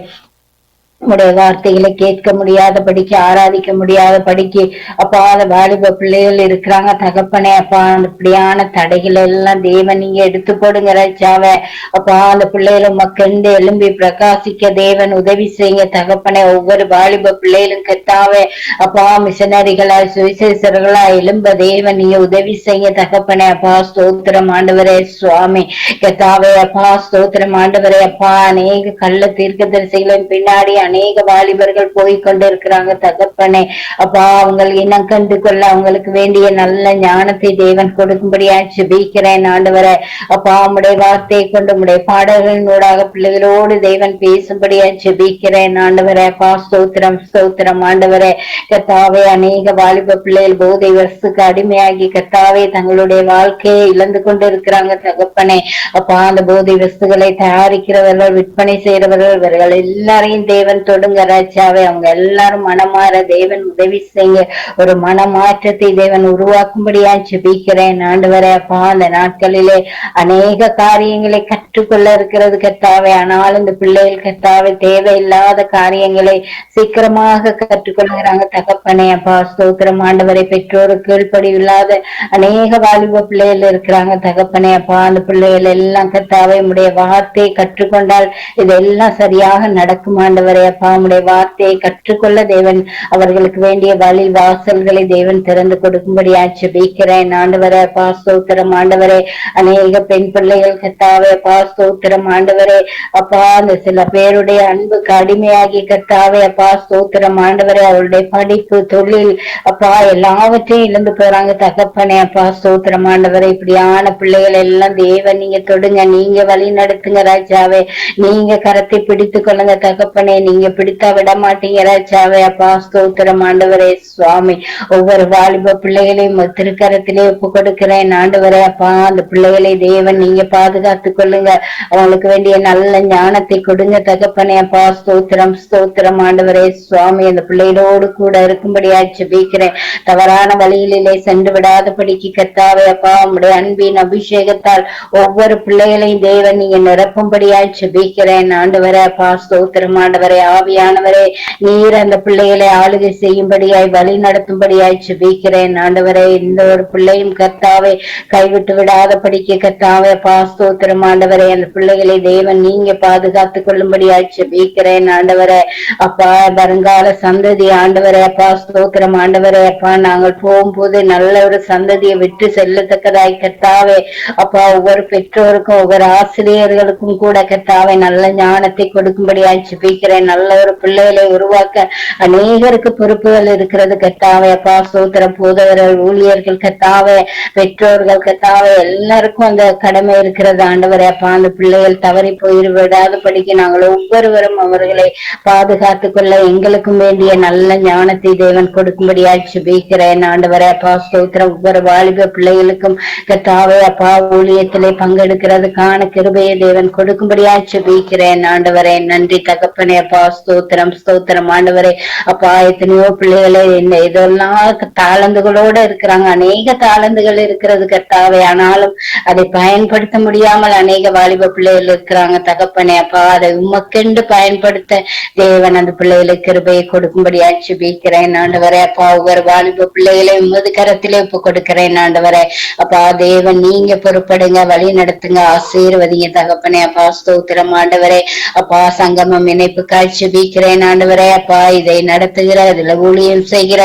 உடைய வார்த்தைகளை கேட்க முடியாத படிக்கு ஆராதிக்க முடியாத படிக்கு அப்பா அந்த வாலிப பிள்ளைகள் இருக்கிறாங்க தகப்பனே. அப்பா அந்த இப்படியான தடைகள் எல்லாம் தேவன் நீங்க எடுத்து போடுங்க ராஜாவே. அப்பா அந்த பிள்ளைகளும் மக்கண்டு எழும்பி பிரகாசிக்க தேவன் உதவி செய்யுங்க தகப்பனே. ஒவ்வொரு வாலிப பிள்ளைகளும் கத்தாவே அப்பா மிஷனரிகளா சுவிசேஷர்களா எழும்ப தேவன் நீங்க உதவி செய்யுங்க தகப்பனே. அப்பா ஸ்தோத்திரம் ஆண்டவரே சுவாமி கத்தாவே. அப்பா ஸ்தோத்திரம் ஆண்டவரே. அப்பா அநேக கள்ள தீர்க்கதரிசிகளின் பின்னாடி அநேக வாலிபர்கள் போய் கொண்டிருக்கிறாங்க தகப்பனே. அப்பா அவங்க இனம் கண்டு கொள்ள அவங்களுக்கு வேண்டிய நல்ல ஞானத்தை தேவன் கொடுக்கும்படியா ஜெபிக்கிறேன் ஆண்டவரே. அப்பா உம்முடைய வார்த்தையை கொண்டு உம்முடைய பாடல்களினூடாக பிள்ளைகளோடு தேவன் பேசும்படியா ஜெபிக்கிறேன் ஆண்டவரே. அப்பா ஸ்தோத்திரம் ஸ்தோத்திரம் ஆண்டவரே. கர்த்தாவே அநேக வாலிப பிள்ளைகள் போதை வசுக்கு அடிமையாகி கர்த்தாவே தங்களுடைய வாழ்க்கையை இழந்து கொண்டு இருக்கிறாங்க தகப்பனே. அப்பா அந்த போதை வஸ்துகளை தயாரிக்கிறவர்கள் விற்பனை செய்யறவர்கள் இவர்கள் எல்லாரையும் தேவன் தொடுங்க ராஜாவே. அவங்க எல்லாரும் மனமாற தேவன் உதவி செய்ய ஒரு மனமாற்றத்தை தேவன் உருவாக்கும்படியா ஜெபிக்கிறேன் ஆண்டவரே. அப்பா அந்த நாட்களிலே அநேக காரியங்களை கற்றுக்கொள்ள இருக்கிறது கர்த்தாவே. ஆனால் இந்த பிள்ளைகள் கர்த்தாவே தேவையில்லாத காரியங்களை சீக்கிரமாக கற்றுக்கொள்கிறாங்க தகப்பனே. அப்பா ஸ்தோத்திரம் ஆண்டவரை. பெற்றோருக்கு கீழ்ப்படி இல்லாத அநேக வாலிப பிள்ளைகள் இருக்கிறாங்க தகப்பனே. அப்பா அந்த பிள்ளைகள் எல்லாம் கர்த்தாவே உம்முடைய வார்த்தையை கற்றுக்கொண்டால் இதெல்லாம் சரியாக நடக்கும் ஆண்டவரே. அப்பா உம்முடைய வார்த்தையை கற்றுக்கொள்ள தேவன் அவர்களுக்கு வேண்டிய வழி வாசல்களை தேவன் திறந்து கொடுக்கும்படியா ஜெபிக்கிறேன் ஆண்டவரே. அப்பா ஸ்தோத்திரம் ஆண்டவரே. அநேக பெண் பிள்ளைகள் கர்த்தாவே அப்பா ஸ்தோத்திரம் ஆண்டவரே. அப்பா அந்த சில பேருடைய அன்புக்கு அடிமையாகி கர்த்தாவே அப்பா ஸ்தோத்திரம் ஆண்டவரே. அவருடைய படிப்பு தொழில் அப்பா எல்லாவற்றையும் இழந்து போறாங்க தகப்பனே. அப்பா ஸ்தோத்திரம் ஆண்டவரே. இப்படியான பிள்ளைகள் எல்லாம் தேவன் நீங்க தொடுங்க, நீங்க வழி நடத்துங்க ராஜாவே. நீங்க கரத்தை பிடித்துக் கொள்ளுங்க தகப்பனே. நீங்க பிடித்தா விட மாட்டீங்க ராஜாவே. அப்பா ஸ்தோத்திரம் ஆண்டவரே சுவாமி. ஒவ்வொரு வாலிப பிள்ளைகளையும் திருக்கரத்திலே ஒப்பு கொடுக்கிறேன் ஆண்டவரே. அப்பா அந்த பிள்ளைகளை தேவன் நீங்க பாதுகாத்துக் கொள்ளுங்க. அவங்களுக்கு வேண்டிய நல்ல ஞானத்தை கொடுங்க தகப்பனே. அப்பா ஸ்தோத்திரம் ஸ்தோத்திரம் ஆண்டவரே சுவாமி. அந்த பிள்ளைகளோடு கூட இருக்கும்படியா ஜெபிக்கிறேன். தவறான வழிகளிலே சென்று விடாதபடிக்கு கர்த்தாவே அப்பா உம்முடைய அன்பின் அபிஷேகத்தால் ஒவ்வொரு பிள்ளைகளையும் தேவன் நீங்க நிரப்பும்படியா ஜெபிக்கிறேன் ஆண்டவரே. அப்பா ஸ்தோத்திரம் ஆண்டவரே. ஆவியானவரே நீர் அந்த பிள்ளைகளை ஆளுகை செய்யும்படியாய் வழி நடத்தும்படியாய் ஜெபிக்கிறேன் ஆண்டவரே. இந்த ஒரு பிள்ளையும் கர்த்தாவே கைவிட்டு விடாதபடிக்கு கர்த்தாவே அப்பா ஸ்தோத்திரம் ஆண்டவரே. அந்த பிள்ளைகளை தேவன் நீங்க பாதுகாத்துக் கொள்ளும்படியாய் ஜெபிக்கிறேன் ஆண்டவரே. அப்பா வருங்கால சந்ததி ஆண்டவரே அப்பா ஸ்தோத்திரம் ஆண்டவரே. அப்பா நாங்கள் போகும்போது நல்ல ஒரு சந்ததியை விட்டு செல்லத்தக்கதாய் கர்த்தாவே அப்பா ஒவ்வொரு பெற்றோருக்கும் ஒவ்வொரு ஆசிரியர்களுக்கும் கூட கர்த்தாவே நல்ல ஞானத்தை கொடுக்கும்படியாய் ஜெபிக்கிறேன். நல்ல ஒரு பிள்ளைகளை உருவாக்க அநேகருக்கு பொறுப்புகள் இருக்கிறது கர்த்தாவே அப்பா ஸ்தோத்திரம். போதவர்கள் ஊழியர்கள் கர்த்தாவே பெற்றோர்கள் கர்த்தாவே எல்லாருக்கும் அந்த கடமை இருக்கிறது ஆண்டவரே. அப்பா அந்த பிள்ளைகள் தவறி போய்விடாதபடிக்கு நாங்கள் ஒவ்வொருவரும் அவர்களை பாதுகாத்துக் கொள்ள எங்களுக்கும் வேண்டிய நல்ல ஞானத்தை தேவன் கொடுக்கும்படியா ஜெபிக்கிறேன் ஆண்டவரே. அப்பா ஸ்தோத்திரம். ஒவ்வொரு வாலிப பிள்ளைகளுக்கும் கர்த்தாவே அப்பா ஊழியத்திலே பங்கெடுக்கிறதுக்கான கிருபையை தேவன் கொடுக்கும்படியா ஜெபிக்கிறேன் ஆண்டவரே. நன்றி தகப்பனே. அப்பா ஸ்தோத்திரம் ஸ்தோத்திரம் ஆண்டவரே. அப்பா எத்தனையோ பிள்ளைகளை இதெல்லாம் தாளந்துகளோட இருக்கிறாங்க. அநேக தாளந்துகள் இருக்கிறது கர்த்தாவே. ஆனாலும் அதை பயன்படுத்த முடியாமல் அநேக வாலிப பிள்ளைகள் இருக்கிறாங்க தகப்பனே. அப்பா அதை உமக்கென்று பயன்படுத்த தேவன் அந்த பிள்ளைகளுக்கு கிருபையை கொடுக்கும்படியா ஜெபிக்கிறேன் ஆண்டவரே. அப்பா ஒவ்வொரு வாலிப பிள்ளைகளை உமது கரத்திலே ஒப்பு கொடுக்கிறேன் ஆண்டவரே. அப்பா தேவன் நீங்க பொறுப்படுங்க, வழி நடத்துங்க, ஆசீர்வதிங்க தகப்பனே. அப்பா ஸ்தோத்திரம் ஆண்டவரே. அப்பா சங்கமம் இணைப்புக்காய் செபிக்கிறேன் ஆண்டவரே. அப்பா, இதை நடத்துகிற இதுல ஊழியம் செய்கிற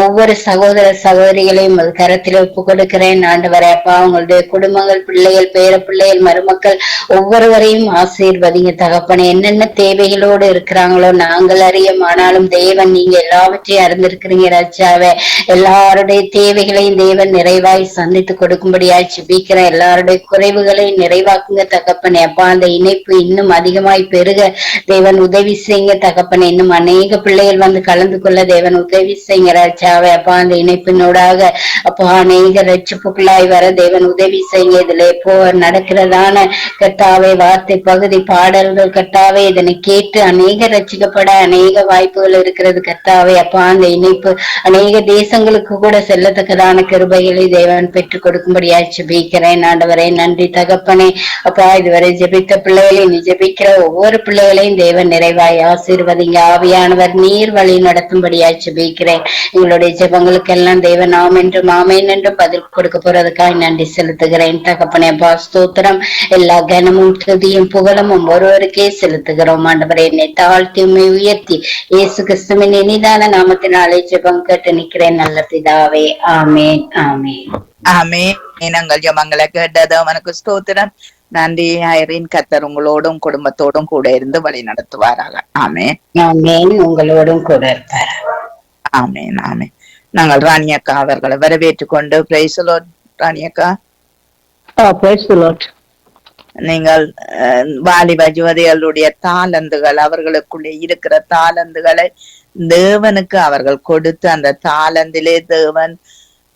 ஒவ்வொரு சகோதர சகோதரிகளையும் உமது கரத்தில் ஒப்பு கொடுக்கிறேன் ஆண்டவரே. அப்பா, உங்களுடைய குடும்பங்கள், பிள்ளைகள், பேர பிள்ளைகள், மருமக்கள் ஒவ்வொருவரையும் ஆசீர்வதிங்க தகப்பனே. என்னென்ன தேவைகளோடு இருக்கிறாங்களோ நாங்கள் அறியும், ஆனாலும் தேவன் நீங்க எல்லாவற்றையும் அறிந்திருக்கிறீங்க ராஜாவே. எல்லாருடைய தேவைகளையும் தேவன் நிறைவாய் சந்தித்து கொடுக்கும்படியாய் செபிக்கிறேன். எல்லாருடைய குறைவுகளை நிறைவாக்குங்க தகப்பனே. அப்பா, அந்த இணைப்பு இன்னும் அதிகமாய் பெருக தேவன் உதவி செய்யுங்க தகப்பனே. இன்னும் அநேக பிள்ளைகள் வந்து கலந்து கொள்ள தேவன் உதவி செய்யுங்க ராஜாவே. அப்பா, அந்த இணைப்பினூடாக அப்பா அநேக ரட்சிப்புகளாய் வர தேவன் உதவி செய்யுங்க. இதுல இப்போ நடக்கிறதான கர்த்தாவே வார்த்தை பகுதி பாடல்கள் கர்த்தாவே, இதனை கேட்டு அநேக ரட்சிக்கப்பட அநேக வாய்ப்புகள் இருக்கிறது கர்த்தாவே. அப்பா, அந்த இணைப்பு அநேக தேசங்களுக்கு கூட செல்லத்தக்கதான கிருபைகளை தேவன் பெற்றுக் கொடுக்கும்படியாய் ஜெபிக்கிறேன் ஆண்டவரே. நன்றி தகப்பனே. அப்பா, இதுவரை ஜெபித்த பிள்ளைகளை நீ ஜெபிக்கிற ஒவ்வொரு பிள்ளைகளையும் தேவன் நிறைவாய் ஆசீர்வதிங்க. ஆவியானவர் நீர் வழி நடத்தும்படியாய் ஜெபிக்கிறேன். எங்களுடைய ஜெபங்களுக்கெல்லாம் தேவன் ஆம் என்றும் ஆமேன் என்றும் பதில் கொடுக்க போறதுக்காக நன்றி செலுத்துகிறேன் தகப்பனே. அப்பா, ஸ்தோத்திரம். எல்லா கனமும் துதியும் புகழமும் ஒருவருக்கே செலுத்துகிறோம் ஆண்டவரே. என்னை தாழ்த்தி உம்மை உயர்த்தி இயேசு கிறிஸ்துவின் இனிதான நாமத்தினாலே ஜெபம் கேட்டு நிற்கிறேன் நல்ல பிதாவே. ஆமேன் ஆமேன் ஆமென். எங்கள் ஜெபங்களை கேட்டது அவனுக்கு ஸ்தோத்திரம். நன்றி ஐரின். கர்த்தர் உங்களோடும் குடும்பத்தோடும் கூட இருந்து வழி நடத்துவாராக. ஆமென் ஆமேன். உங்களோடும் கூட இருப்பார். ஆமென் ஆமென். நாங்கள் ராணியக்கா அவர்களை வரவேற்றுக் கொண்டு பிரைஸ் தி லார்ட். ராணியக்கா, Praise the Lord. நீங்கள் வாலிப யுவதிகளுடைய தாளந்துகள், அவர்களுக்குள்ளே இருக்கிற தாளந்துகளை தேவனுக்கு அவர்கள் கொடுத்து அந்த தாளந்திலே தேவன்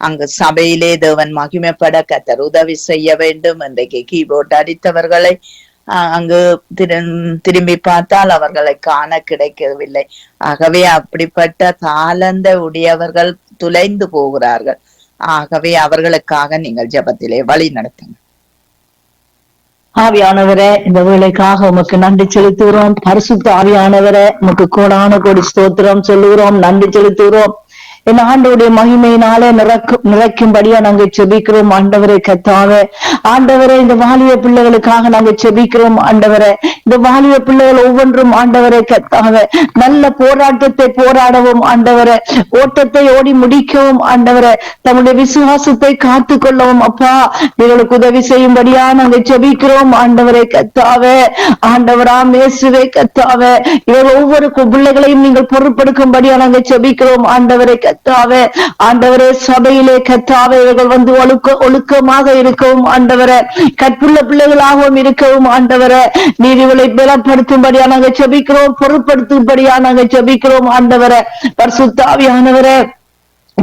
அங்கு சபையிலே தேவன் மகிமைப்பட கர்த்தர் உதவி செய்ய வேண்டும். இன்றைக்கு கீபோர்ட் அடித்தவர்களை அங்கு திரும்பி பார்த்தால் அவர்களை காண கிடைக்கவில்லை. ஆகவே அப்படிப்பட்ட தாளந்த உடையவர்கள் துளைந்து போகிறார்கள். ஆகவே அவர்களுக்காக நீங்கள் ஜெபத்திலே வழி நடத்துங்க. ஆவியானவரே, இந்த வேலைக்காக உமக்கு நன்றி செலுத்துகிறோம். பரிசுத்த ஆவியானவரே, உமக்கு கோடான கோடி ஸ்தோத்திரம் சொல்லுகிறோம், நன்றி செலுத்துகிறோம். என் ஆண்டவருடைய மகிமையினாலே நிறைக்கும்படியா நாங்க செபிக்கிறோம் ஆண்டவரே. கர்த்தாவே, ஆண்டவரே, இந்த வாலிய பிள்ளைகளுக்காக நாங்க செபிக்கிறோம் ஆண்டவரே. இந்த வாலிய பிள்ளைகள் ஒவ்வொன்றும் ஆண்டவரே கர்த்தாவே நல்ல போராட்டத்தை போராடவும் ஆண்டவரே, ஓட்டத்தை ஓடி முடிக்கவும் ஆண்டவரே, தம்முடைய விசுவாசத்தை காத்து கொள்ளவும் அப்பா இவர்களுக்கு உதவி செய்யும்படியா நாங்க செபிக்கிறோம் ஆண்டவரே கர்த்தாவே. ஆண்டவராம் இயேசுவே கர்த்தாவே, இவர்கள் ஒவ்வொரு பிள்ளைகளையும் நீங்கள் பொறுப்பெடுக்கும்படியா நாங்க செபிக்கிறோம் ஆண்டவரே கர்த்தாவே. ஆண்டவரே, சபையிலே கர்த்தாவே இவர்கள் வந்து ஒழுக்கமாக இருக்கவும் ஆண்டவரே, கற்புள்ள பிள்ளைகளாகவும் இருக்கவும் ஆண்டவரே, நீர் இவளை பலப்படுத்தும்படியா நாங்க செபிக்கிறோம், பொறுப்படுத்தும்படியா நாங்க செபிக்கிறோம் ஆண்டவரே. பரிசுத்த ஆவியானவரே,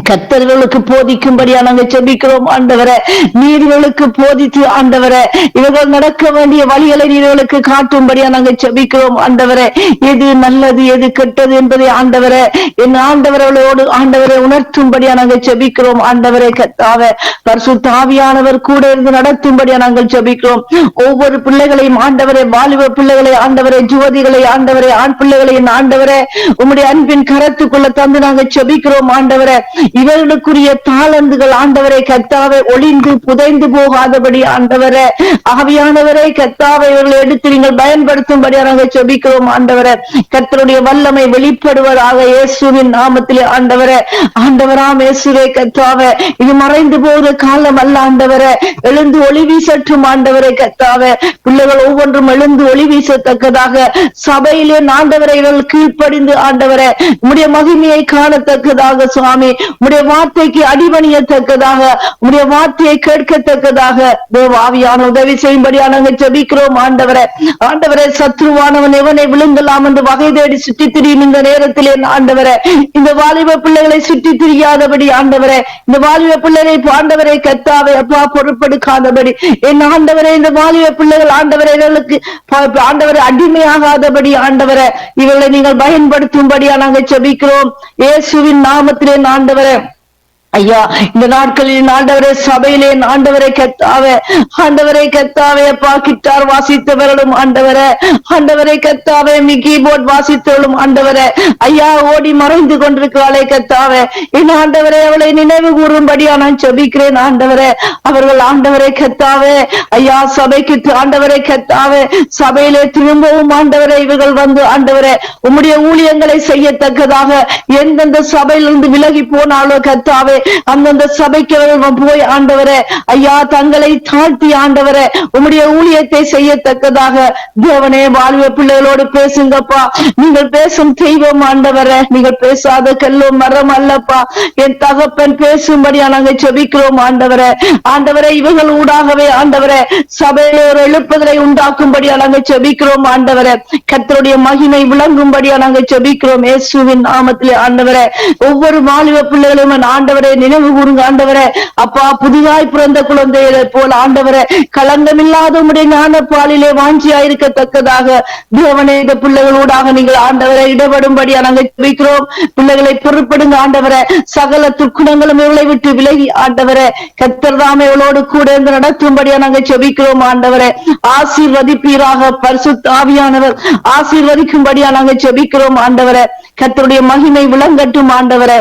கர்த்தர்களுக்கு போதிக்கும்படியா நாங்க செபிக்கிறோம் ஆண்டவரே. நீர்களுக்கு போதித்து ஆண்டவரே இவர்கள் நடக்க வேண்டிய வழிகளை நீர்களுக்கு காட்டும்படியா நாங்க செபிக்கிறோம் ஆண்டவரே. எது நல்லது எது கெட்டது என்பதை ஆண்டவரே என் ஆண்டவர்களோடு ஆண்டவரை உணர்த்தும்படியா நாங்க செபிக்கிறோம் ஆண்டவரே கர்த்தாவே. பரிசுத்த ஆவியானவர் கூட இருந்து நடத்தும்படியா நாங்கள் செபிக்கிறோம். ஒவ்வொரு பிள்ளைகளையும் ஆண்டவரே, வாலிப பிள்ளைகளை ஆண்டவரே, ஜோதிகளை ஆண்டவரே, ஆண் பிள்ளைகளையும் ஆண்டவரே உம்முடைய அன்பின் கரத்துக்குள்ள தந்து நாங்க செபிக்கிறோம் ஆண்டவரே. இவர்களுக்குரிய தாளந்துகள் ஆண்டவரை கர்த்தாவை ஒளிந்து புதைந்து போகாதபடி ஆண்டவரே, ஆவியானவரை கர்த்தாவை இவர்களை எடுத்து நீங்கள் பயன்படுத்தும்படியா நாங்கள் செபிக்கிறோம் ஆண்டவரே. கர்த்தருடைய வல்லமை வெளிப்படுவதாக இயேசுவின் நாமத்திலே ஆண்டவரே. ஆண்டவராம் இயேசுவே கர்த்தாவே, இது மறைந்து போகிற காலம் அல்ல ஆண்டவரே. எழுந்து ஒளி வீசற்றும் ஆண்டவரை கர்த்தாவே. பிள்ளைகள் ஒவ்வொன்றும் எழுந்து ஒளி வீசத்தக்கதாக சபையிலே ஆண்டவரை இவர்கள் கீழ்ப்படிந்து ஆண்டவரே உம்முடைய மகிமையை காணத்தக்கதாக சுவாமி, உம்முடைய வார்த்தைக்கு அடிபணியத்தக்கதாக, உம்முடைய வார்த்தையை கேட்கத்தக்கதாக தேவ ஆவியான உதவி செய்யும்படியா நாங்கள் ஜெபிக்கிறோம் ஆண்டவரே. ஆண்டவரே, சத்ருவானவன் எவனை விழுங்கலாம் என்று வகை தேடி சுற்றி திரியும் இந்த நேரத்திலே ஆண்டவரே, இந்த வாலிப பிள்ளைகளை சுற்றி திரியாதபடி ஆண்டவரே, இந்த வாலிப பிள்ளைகளை ஆண்டவரை கர்த்தாவே அப்பா பொறுப்பெடுக்காதபடி என் ஆண்டவரே, இந்த வாலிப பிள்ளைகள் ஆண்டவரை இவர்களுக்கு ஆண்டவரை அடிமையாகாதபடி ஆண்டவரே இவர்களை நீங்கள் பயன்படுத்தும்படியா நாங்கள் ஜெபிக்கிறோம் இயேசுவின் நாமத்திலே ஆண்டவரே. ஐயா, இந்த நாட்களில் ஆண்டவரே சபையிலே ஆண்டவரை கத்தாவே, ஆண்டவரை கத்தாவே அப்பா, கிட்டார் வாசித்தவர்களும் ஆண்டவரே, ஆண்டவரை கத்தாவே கீபோர்ட் வாசித்தவர்களும் ஆண்டவரே ஐயா ஓடி மறைந்து கொண்டிருக்கிறாளே கத்தாவே, என் ஆண்டவரே அவளை நினைவு கூறும்படியா நான் ஜெபிக்கிறேன் ஆண்டவரே. அவர்கள் ஆண்டவரை கத்தாவே ஐயா சபைக்கு ஆண்டவரை கத்தாவே, சபையிலே திரும்பவும் ஆண்டவரே இவர்கள் வந்து ஆண்டவரே உம்முடைய ஊழியங்களை செய்யத்தக்கதாக எந்தெந்த சபையிலிருந்து விலகி போனாலோ கத்தாவே, அந்தந்த சபைக்கு போய் ஆண்டவரே ஐயா தங்களை தாழ்த்தி ஆண்டவரே உம்முடைய ஊழியத்தை செய்யத்தக்கதாக தேவனே வாழ்வு பிள்ளைகளோடு பேசுங்கப்பா. நீங்கள் பேசும் தெய்வம் ஆண்டவரே, நீங்கள் பேசாத கல்லும் மரம் அல்லப்பா. என் தகப்பன் பேசும்படியா நாங்கள் ஜெபிக்கிறோம் ஆண்டவரே. ஆண்டவரே இவர்கள் ஊடாகவே ஆண்டவரே சபையிலே ஒரு எழுப்புதலை உண்டாக்கும்படியா நாங்கள் ஜெபிக்கிறோம் ஆண்டவரே. கர்த்தருடைய மகிமை விளங்கும்படியா நாங்கள் ஜெபிக்கிறோம் இயேசுவின் நாமத்திலே ஆண்டவரே. ஒவ்வொரு வாலிப பிள்ளைகளையும் ஆண்டவரே நினைவு கூறுங்க ஆண்டவரே. அப்பா, புதிதாய் பிறந்த குழந்தைகளை போல ஆண்டவரே களங்கமில்லாத உம்முடைய ஞான பாலிலே வாஞ்சியா இருக்கத்தக்கதாக தேவனே இந்த பிள்ளைகளூடாக நீங்கள் ஆண்டவரை இடபடும்படியா நாங்கள் ஜெபிக்கிறோம். பிள்ளைகளை பொறுப்படுங்க ஆண்டவரே. சகல துக்குணங்களும் இவளை விட்டு விலகி ஆண்டவரே கர்த்தர் தாமே இவளோடு கூட இருந்து நடத்தும்படியா நாங்கள் ஜெபிக்கிறோம் ஆண்டவரே. ஆசீர்வதிப்பீராக பரிசுத்த ஆவியானவர் ஆசீர்வதிக்கும்படியா நாங்கள் ஜெபிக்கிறோம் ஆண்டவரே. கர்த்தருடைய மகிமை விளங்கட்டும் ஆண்டவரே.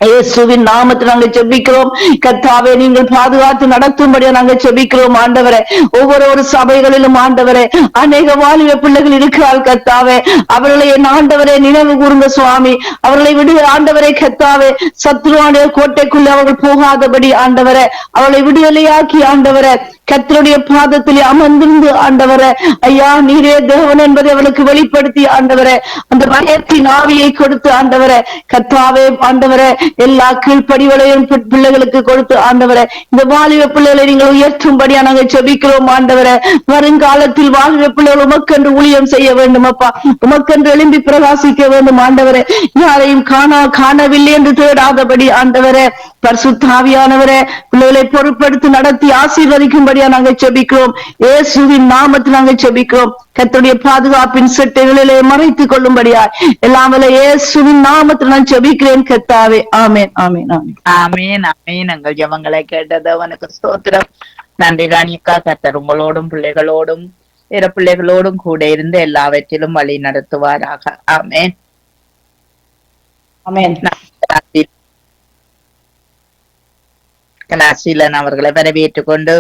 இயேசுவின் நாமத்தில் நாங்கள் ஜெபிக்கிறோம் கர்த்தாவே, நீங்கள் பாதுகாத்து நடத்தும்படியா நாங்கள் ஜெபிக்கிறோம் ஆண்டவரே. ஒவ்வொரு சபைகளிலும் ஆண்டவரே அநேக வாலிப பிள்ளைகள் இருக்கிறார் கர்த்தாவே. அவர்களை என் ஆண்டவரே நினைவு கூறுங்க சுவாமி. அவர்களை விடு ஆண்டவரே கர்த்தாவே, சத்ருவானுடைய கோட்டைக்குள்ளே அவர்கள் போகாதபடி ஆண்டவரே அவளை விடுதலையாக்கி ஆண்டவரே கர்த்தருடைய பாதத்திலே அமர்ந்திருந்து ஆண்டவரே ஐயா நீரே தேவன் என்பதை அவளுக்கு வெளிப்படுத்தி ஆண்டவரே அந்த பயத்தின் ஆவியை கொடுத்து ஆண்டவரே கர்த்தாவே ஆண்டவரே எல்லா கீழ்ப்படிகளையும் பிள்ளைகளுக்கு கொடுத்து ஆண்டவரே இந்த வாலிப பிள்ளைகளை நீங்கள் உயர்த்தும்படியா நாங்கள் ஜெபிக்கிறோம் ஆண்டவரே. வருங்காலத்தில் வாலிப பிள்ளைகள் உமக்கென்று ஊழியம் செய்ய வேண்டும் அப்பா, உமக்கென்று எழும்பி பிரகாசிக்க வேண்டும் ஆண்டவரே. யாரையும் காணவில்லை என்று தேடாதபடி ஆண்டவரே பரிசுத்த ஆவியானவரே பிள்ளைகளை பொறுப்படுத்தி நடத்தி ஆசீர்வதிக்கும்படியா நாங்கள் ஜெபிக்கிறோம். இயேசுவின் நாமத்தில் நாங்கள் ஜெபிக்கிறோம். கர்த்தருடைய பாதுகாப்பின் செட்டைகளிலே மறைத்துக் கொள்ளும்படியா எல்லாம் வல்ல இயேசுவின் நாமத்தில் நான் ஜெபிக்கிறேன் கர்த்தாவே. ஆமென் ஆமென் ஆமென் ஆமேன் ஆமேன். எங்கள் ஜெபங்களை கேட்டது அவனுக்கு ஸ்தோத்திரம். நன்றி ராணிக்கா. கர்த்தர் உங்களோடும் பிள்ளைகளோடும் பிற பிள்ளைகளோடும் கூட இருந்து எல்லாவற்றிலும் வழி நடத்துவாராக. ஆமேன் ஆமென். கலாசீலன் அவர்களை வரவேற்றுக் கொண்டு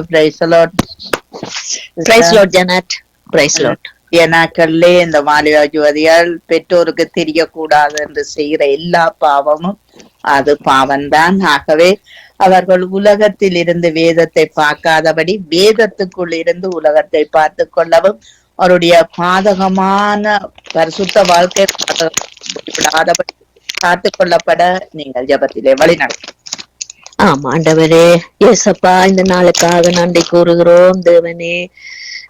ஏனாக்கள்லே இந்த மாலிவா ஜோதியால் பெற்றோருக்கு தெரியக்கூடாது என்று செய்கிற எல்லா பாவமும் அது பாவம்தான். ஆகவே அவர்கள் உலகத்தில் இருந்து வேதத்தை பார்க்காதபடி வேதத்துக்குள் இருந்து உலகத்தை பார்த்து கொள்ளவும் அவருடைய பாதகமான பரிசுத்த வாழ்க்கை விடாதபடி காத்து கொள்ளப்பட நீங்கள் ஜெபத்திலே வழி நடத்தும். ஆமா ஆண்டவரே, ஏசப்பா இந்த நாளுக்காக நன்றி கூறுகிறோம். தேவனே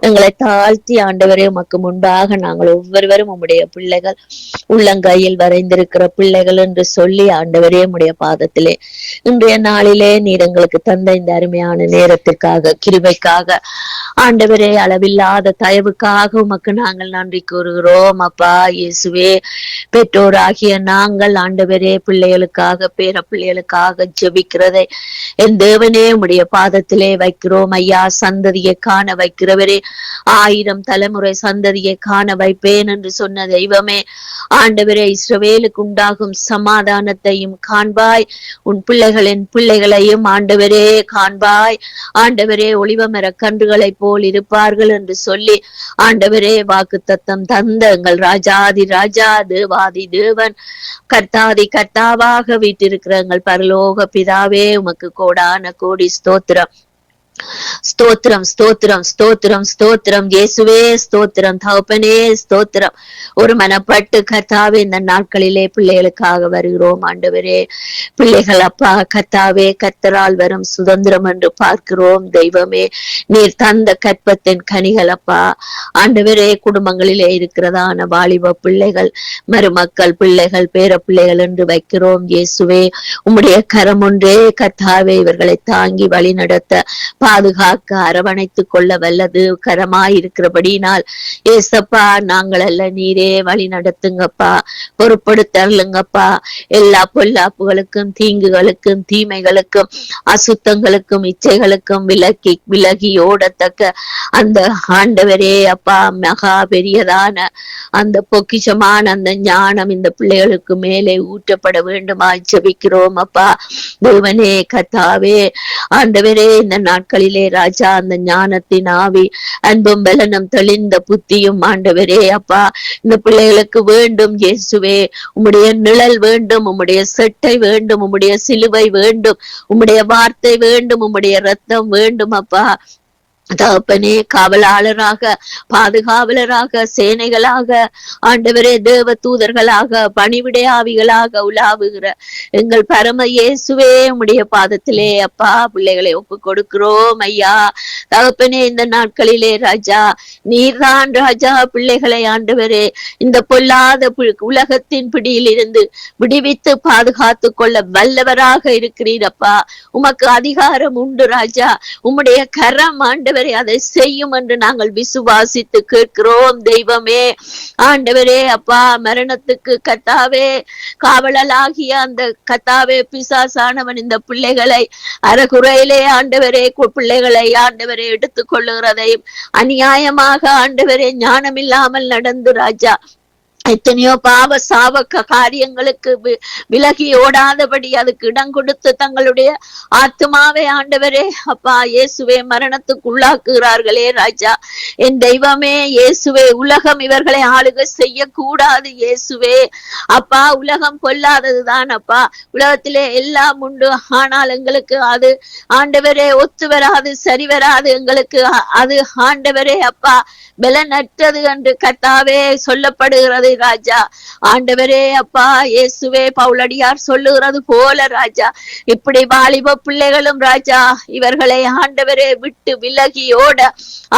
எங்களை தாழ்த்தி ஆண்டவரே உமக்கு முன்பாக நாங்கள் ஒவ்வொருவரும் உம்முடைய பிள்ளைகள் உள்ளங்கையில் வரைந்திருக்கிற பிள்ளைகள் என்று சொல்லி ஆண்டவரே உம்முடைய பாதத்திலே இன்றைய நாளிலே நீர் எங்களுக்கு தந்த இந்த அருமையான நேரத்திற்காக கிருபைக்காக ஆண்டவரே அளவில்லாத தயவுக்காக உமக்கு நாங்கள் நன்றி கூறுகிறோம். அப்பா இயேசுவே, பெற்றோராகிய நாங்கள் ஆண்டவரே பிள்ளைகளுக்காக பேர பிள்ளைகளுக்காக ஜெபிக்கிறதை என் தேவனே உம்முடைய பாதத்திலே வைக்கிறோம். ஐயா, சந்ததியை காண வைக்கிறவரே, 1000 தலைமுறை சந்ததியை காண வைப்பேன் என்று சொன்ன தெய்வமே, ஆண்டவரே இஸ்ரவேலுக்கு உண்டாகும் சமாதானத்தையும் காண்பாய், உன் பிள்ளைகளின் பிள்ளைகளையும் ஆண்டவரே காண்பாய். ஆண்டவரே ஒளிவமர கன்றுகளை போல் இருப்பார்கள் என்று சொல்லி ஆண்டவரே வாக்குத்தத்தம் தந்த எங்கள் ராஜாதி ராஜா தேவாதி தேவன் கர்த்தாதி கர்த்தாவாக வீட்டிருக்கிற எங்கள் பரலோக பிதாவே உமக்கு கோடான கோடி ஸ்தோத்திரம். ஸ்தோத்திரம் ஸ்தோத்திரம் ஸ்தோத்திரம் ஸ்தோத்திரம் இயேசுவே, ஸ்தோத்திரம் தகப்பனே, ஸ்தோத்திரம். ஒரு மனப்பட்டு கர்த்தாவே இந்த நாட்களிலே பிள்ளைகளுக்காக வருகிறோம் ஆண்டவரே. பிள்ளைகள் அப்பா கர்த்தாவே கர்த்தரால் வரும் சுதந்திரம் என்று பார்க்கிறோம் தெய்வமே. நீர் தந்த கற்பத்தின் கனிகள் அப்பா ஆண்டவரே, குடும்பங்களிலே இருக்கிறதான வாலிப பிள்ளைகள், மருமக்கள் பிள்ளைகள், பேர பிள்ளைகள் என்று வைக்கிறோம் இயேசுவே. உம்முடைய கரம் ஒன்றே கர்த்தாவே இவர்களை தாங்கி வழி நடத்த பாதுகாக்க அரவணைத்துக் கொள்ள வல்லது கரமாயிருக்கிறபடினால் ஏசப்பா நாங்கள் அல்ல நீரே வழி நடத்துங்கப்பா, பொறுப்படுத்தலுங்கப்பா. எல்லா பொல்லாப்புகளுக்கும் தீங்குகளுக்கும் தீமைகளுக்கும் அசுத்தங்களுக்கும் இச்சைகளுக்கும் விலகி ஓடத்தக்க அந்த ஆண்டவரே அப்பா மகா பெரியதான அந்த பொக்கிஷமான அந்த ஞானம் இந்த பிள்ளைகளுக்கு மேலே ஊற்றப்பட வேண்டுமாய் ஜெபிக்கிறோம் அப்பா. தேவனே கர்த்தாவே ஆண்டவரே இந்த நாட்களிலே ராஜா அந்த ஞானத்தின் ஆவி அன்பும் பலனும் தெளிந்த புத்தியும் ஆண்டவரே அப்பா இந்த பிள்ளைகளுக்கு வேண்டும். இயேசுவே உம்முடைய நிழல் வேண்டும், உம்முடைய செட்டை வேண்டும், உம்முடைய சிலுவை வேண்டும், உம்முடைய வார்த்தை வேண்டும், உம்முடைய ரத்தம் வேண்டும் அப்பா. தகப்பனே காவலாளராக பாதுகாவலராக சேனைகளாக ஆண்டவரே தேவ தூதர்களாக பணிவிடையாவிகளாக உலாவுகிற எங்கள் பரம இயேசுவே உம்முடைய பாதத்திலே அப்பா பிள்ளைகளை ஒப்பு கொடுக்கிறோம் ஐயா. தகப்பனே இந்த நாட்களிலே ராஜா நீர்தான் ராஜா பிள்ளைகளை ஆண்டவரே இந்த பொல்லாத உலகத்தின் பிடியில் இருந்து விடுவித்து பாதுகாத்து கொள்ள வல்லவராக இருக்கிறீரப்பா. உமக்கு அதிகாரம் உண்டு ராஜா. உம்முடைய கரம் ஆண்டவரே அதை செய்யும் என்று நாங்கள் விசுவாசித்து கேட்கிறோம் தெய்வமே. ஆண்டவரே அப்பா மரணத்துக்கு கர்த்தாவே காவலலாகிய அந்த கர்த்தாவே பிசாசானவன் இந்த பிள்ளைகளை அறகுறையிலே ஆண்டவரே பிள்ளைகளை ஆண்டவரே எடுத்துக் கொள்ளுகிறதையும் அநியாயமாக ஆண்டவரே ஞானமில்லாமல் நடந்து ராஜா எத்தனையோ பாவ சாவக்க காரியங்களுக்கு விலகி ஓடாதபடி அதுக்கு இடம் கொடுத்து தங்களுடைய ஆத்மாவை ஆண்டவரே அப்பா இயேசுவே மரணத்துக்கு உள்ளாக்குகிறார்களே ராஜா. என் தெய்வமே இயேசுவே உலகம் இவர்களை ஆளுகை செய்யக்கூடாது இயேசுவே அப்பா. உலகம் பொல்லாததுதான் அப்பா, உலகத்திலே எல்லாம் உண்டு, ஆனால் எங்களுக்கு அது ஆண்டவரே ஒத்து வராது, சரி வராது, எங்களுக்கு அது ஆண்டவரே அப்பா பலனற்றது என்று கர்த்தாவே சொல்லப்படுகிறது ராஜா. ஆண்டவரே அப்பா இயேசுவே பவுலடியார் சொல்லுகிறது போல ராஜா இப்படி வாலிப பிள்ளைகளும் ராஜா இவர்களை ஆண்டவரே விட்டு விலகி ஓட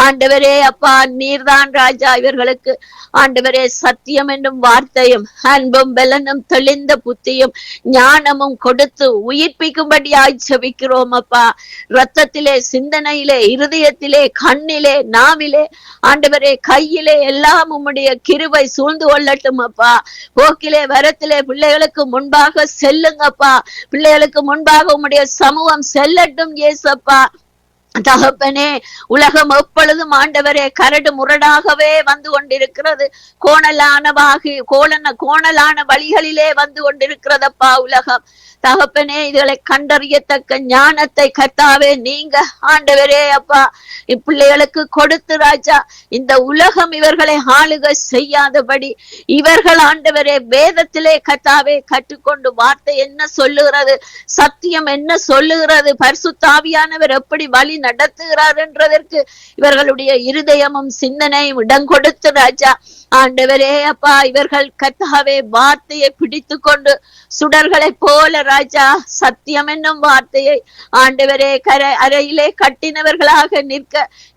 ஆண்டவரே அப்பா நீர்தான் ராஜா இவர்களுக்கு ஆண்டவரே சத்தியம் என்னும் வார்த்தையும் அன்பும் பலனும் தெளிந்த புத்தியும் ஞானமும் கொடுத்து உயிர்ப்பிக்கும்படியாய் ஜெபிக்கிறோம் அப்பா. ரத்தத்திலே சிந்தனையிலே இருதயத்திலே கண்ணிலே நாவிலே ஆண்டவரே கையிலே எல்லாம் உம்முடைய கிருபை சூழ்ந்து கொள்ளட்டும் அப்பா. போக்கிலே வரத்திலே பிள்ளைகளுக்கு முன்பாக செல்லுங்கப்பா. பிள்ளைகளுக்கு முன்பாக உம்முடைய சமூகம் செல்லட்டும் இயேசப்பா. தகப்பனே உலகம் எப்பொழுதும் ஆண்டவரே கரடு முரடாகவே வந்து கொண்டிருக்கிறது, கோணலான வழிகளிலே வந்து கொண்டிருக்கிறதப்பா உலகம். தகப்பனே இதுகளை கண்டறியத்தக்க ஞானத்தை கர்த்தாவே நீங்க ஆண்டவரே அப்பா இப்பிள்ளைகளுக்கு கொடுத்து ராஜா இந்த உலகம் இவர்களை ஆளுகை செய்யாதபடி இவர்கள் ஆண்டவரே வேதத்திலே கர்த்தாவே கற்றுக்கொண்டு வார்த்தை என்ன சொல்லுகிறது, சத்தியம் என்ன சொல்லுகிறது, பரிசுத்த ஆவியானவர் எப்படி வழி நடத்துகிறார் என்றதற்கு இவர்களுடைய இருதயமும் சிந்தனையும் இடம் கொடுத்து ராஜா ஆண்டவரே அப்பா இவர்கள் கர்த்தாவே வார்த்தையை பிடித்து கொண்டு சுடர்களை போல ராஜா சத்தியம் என்னும் வார்த்தையை ஆண்டவரே அறையிலே கட்டினவர்களாக நிற்க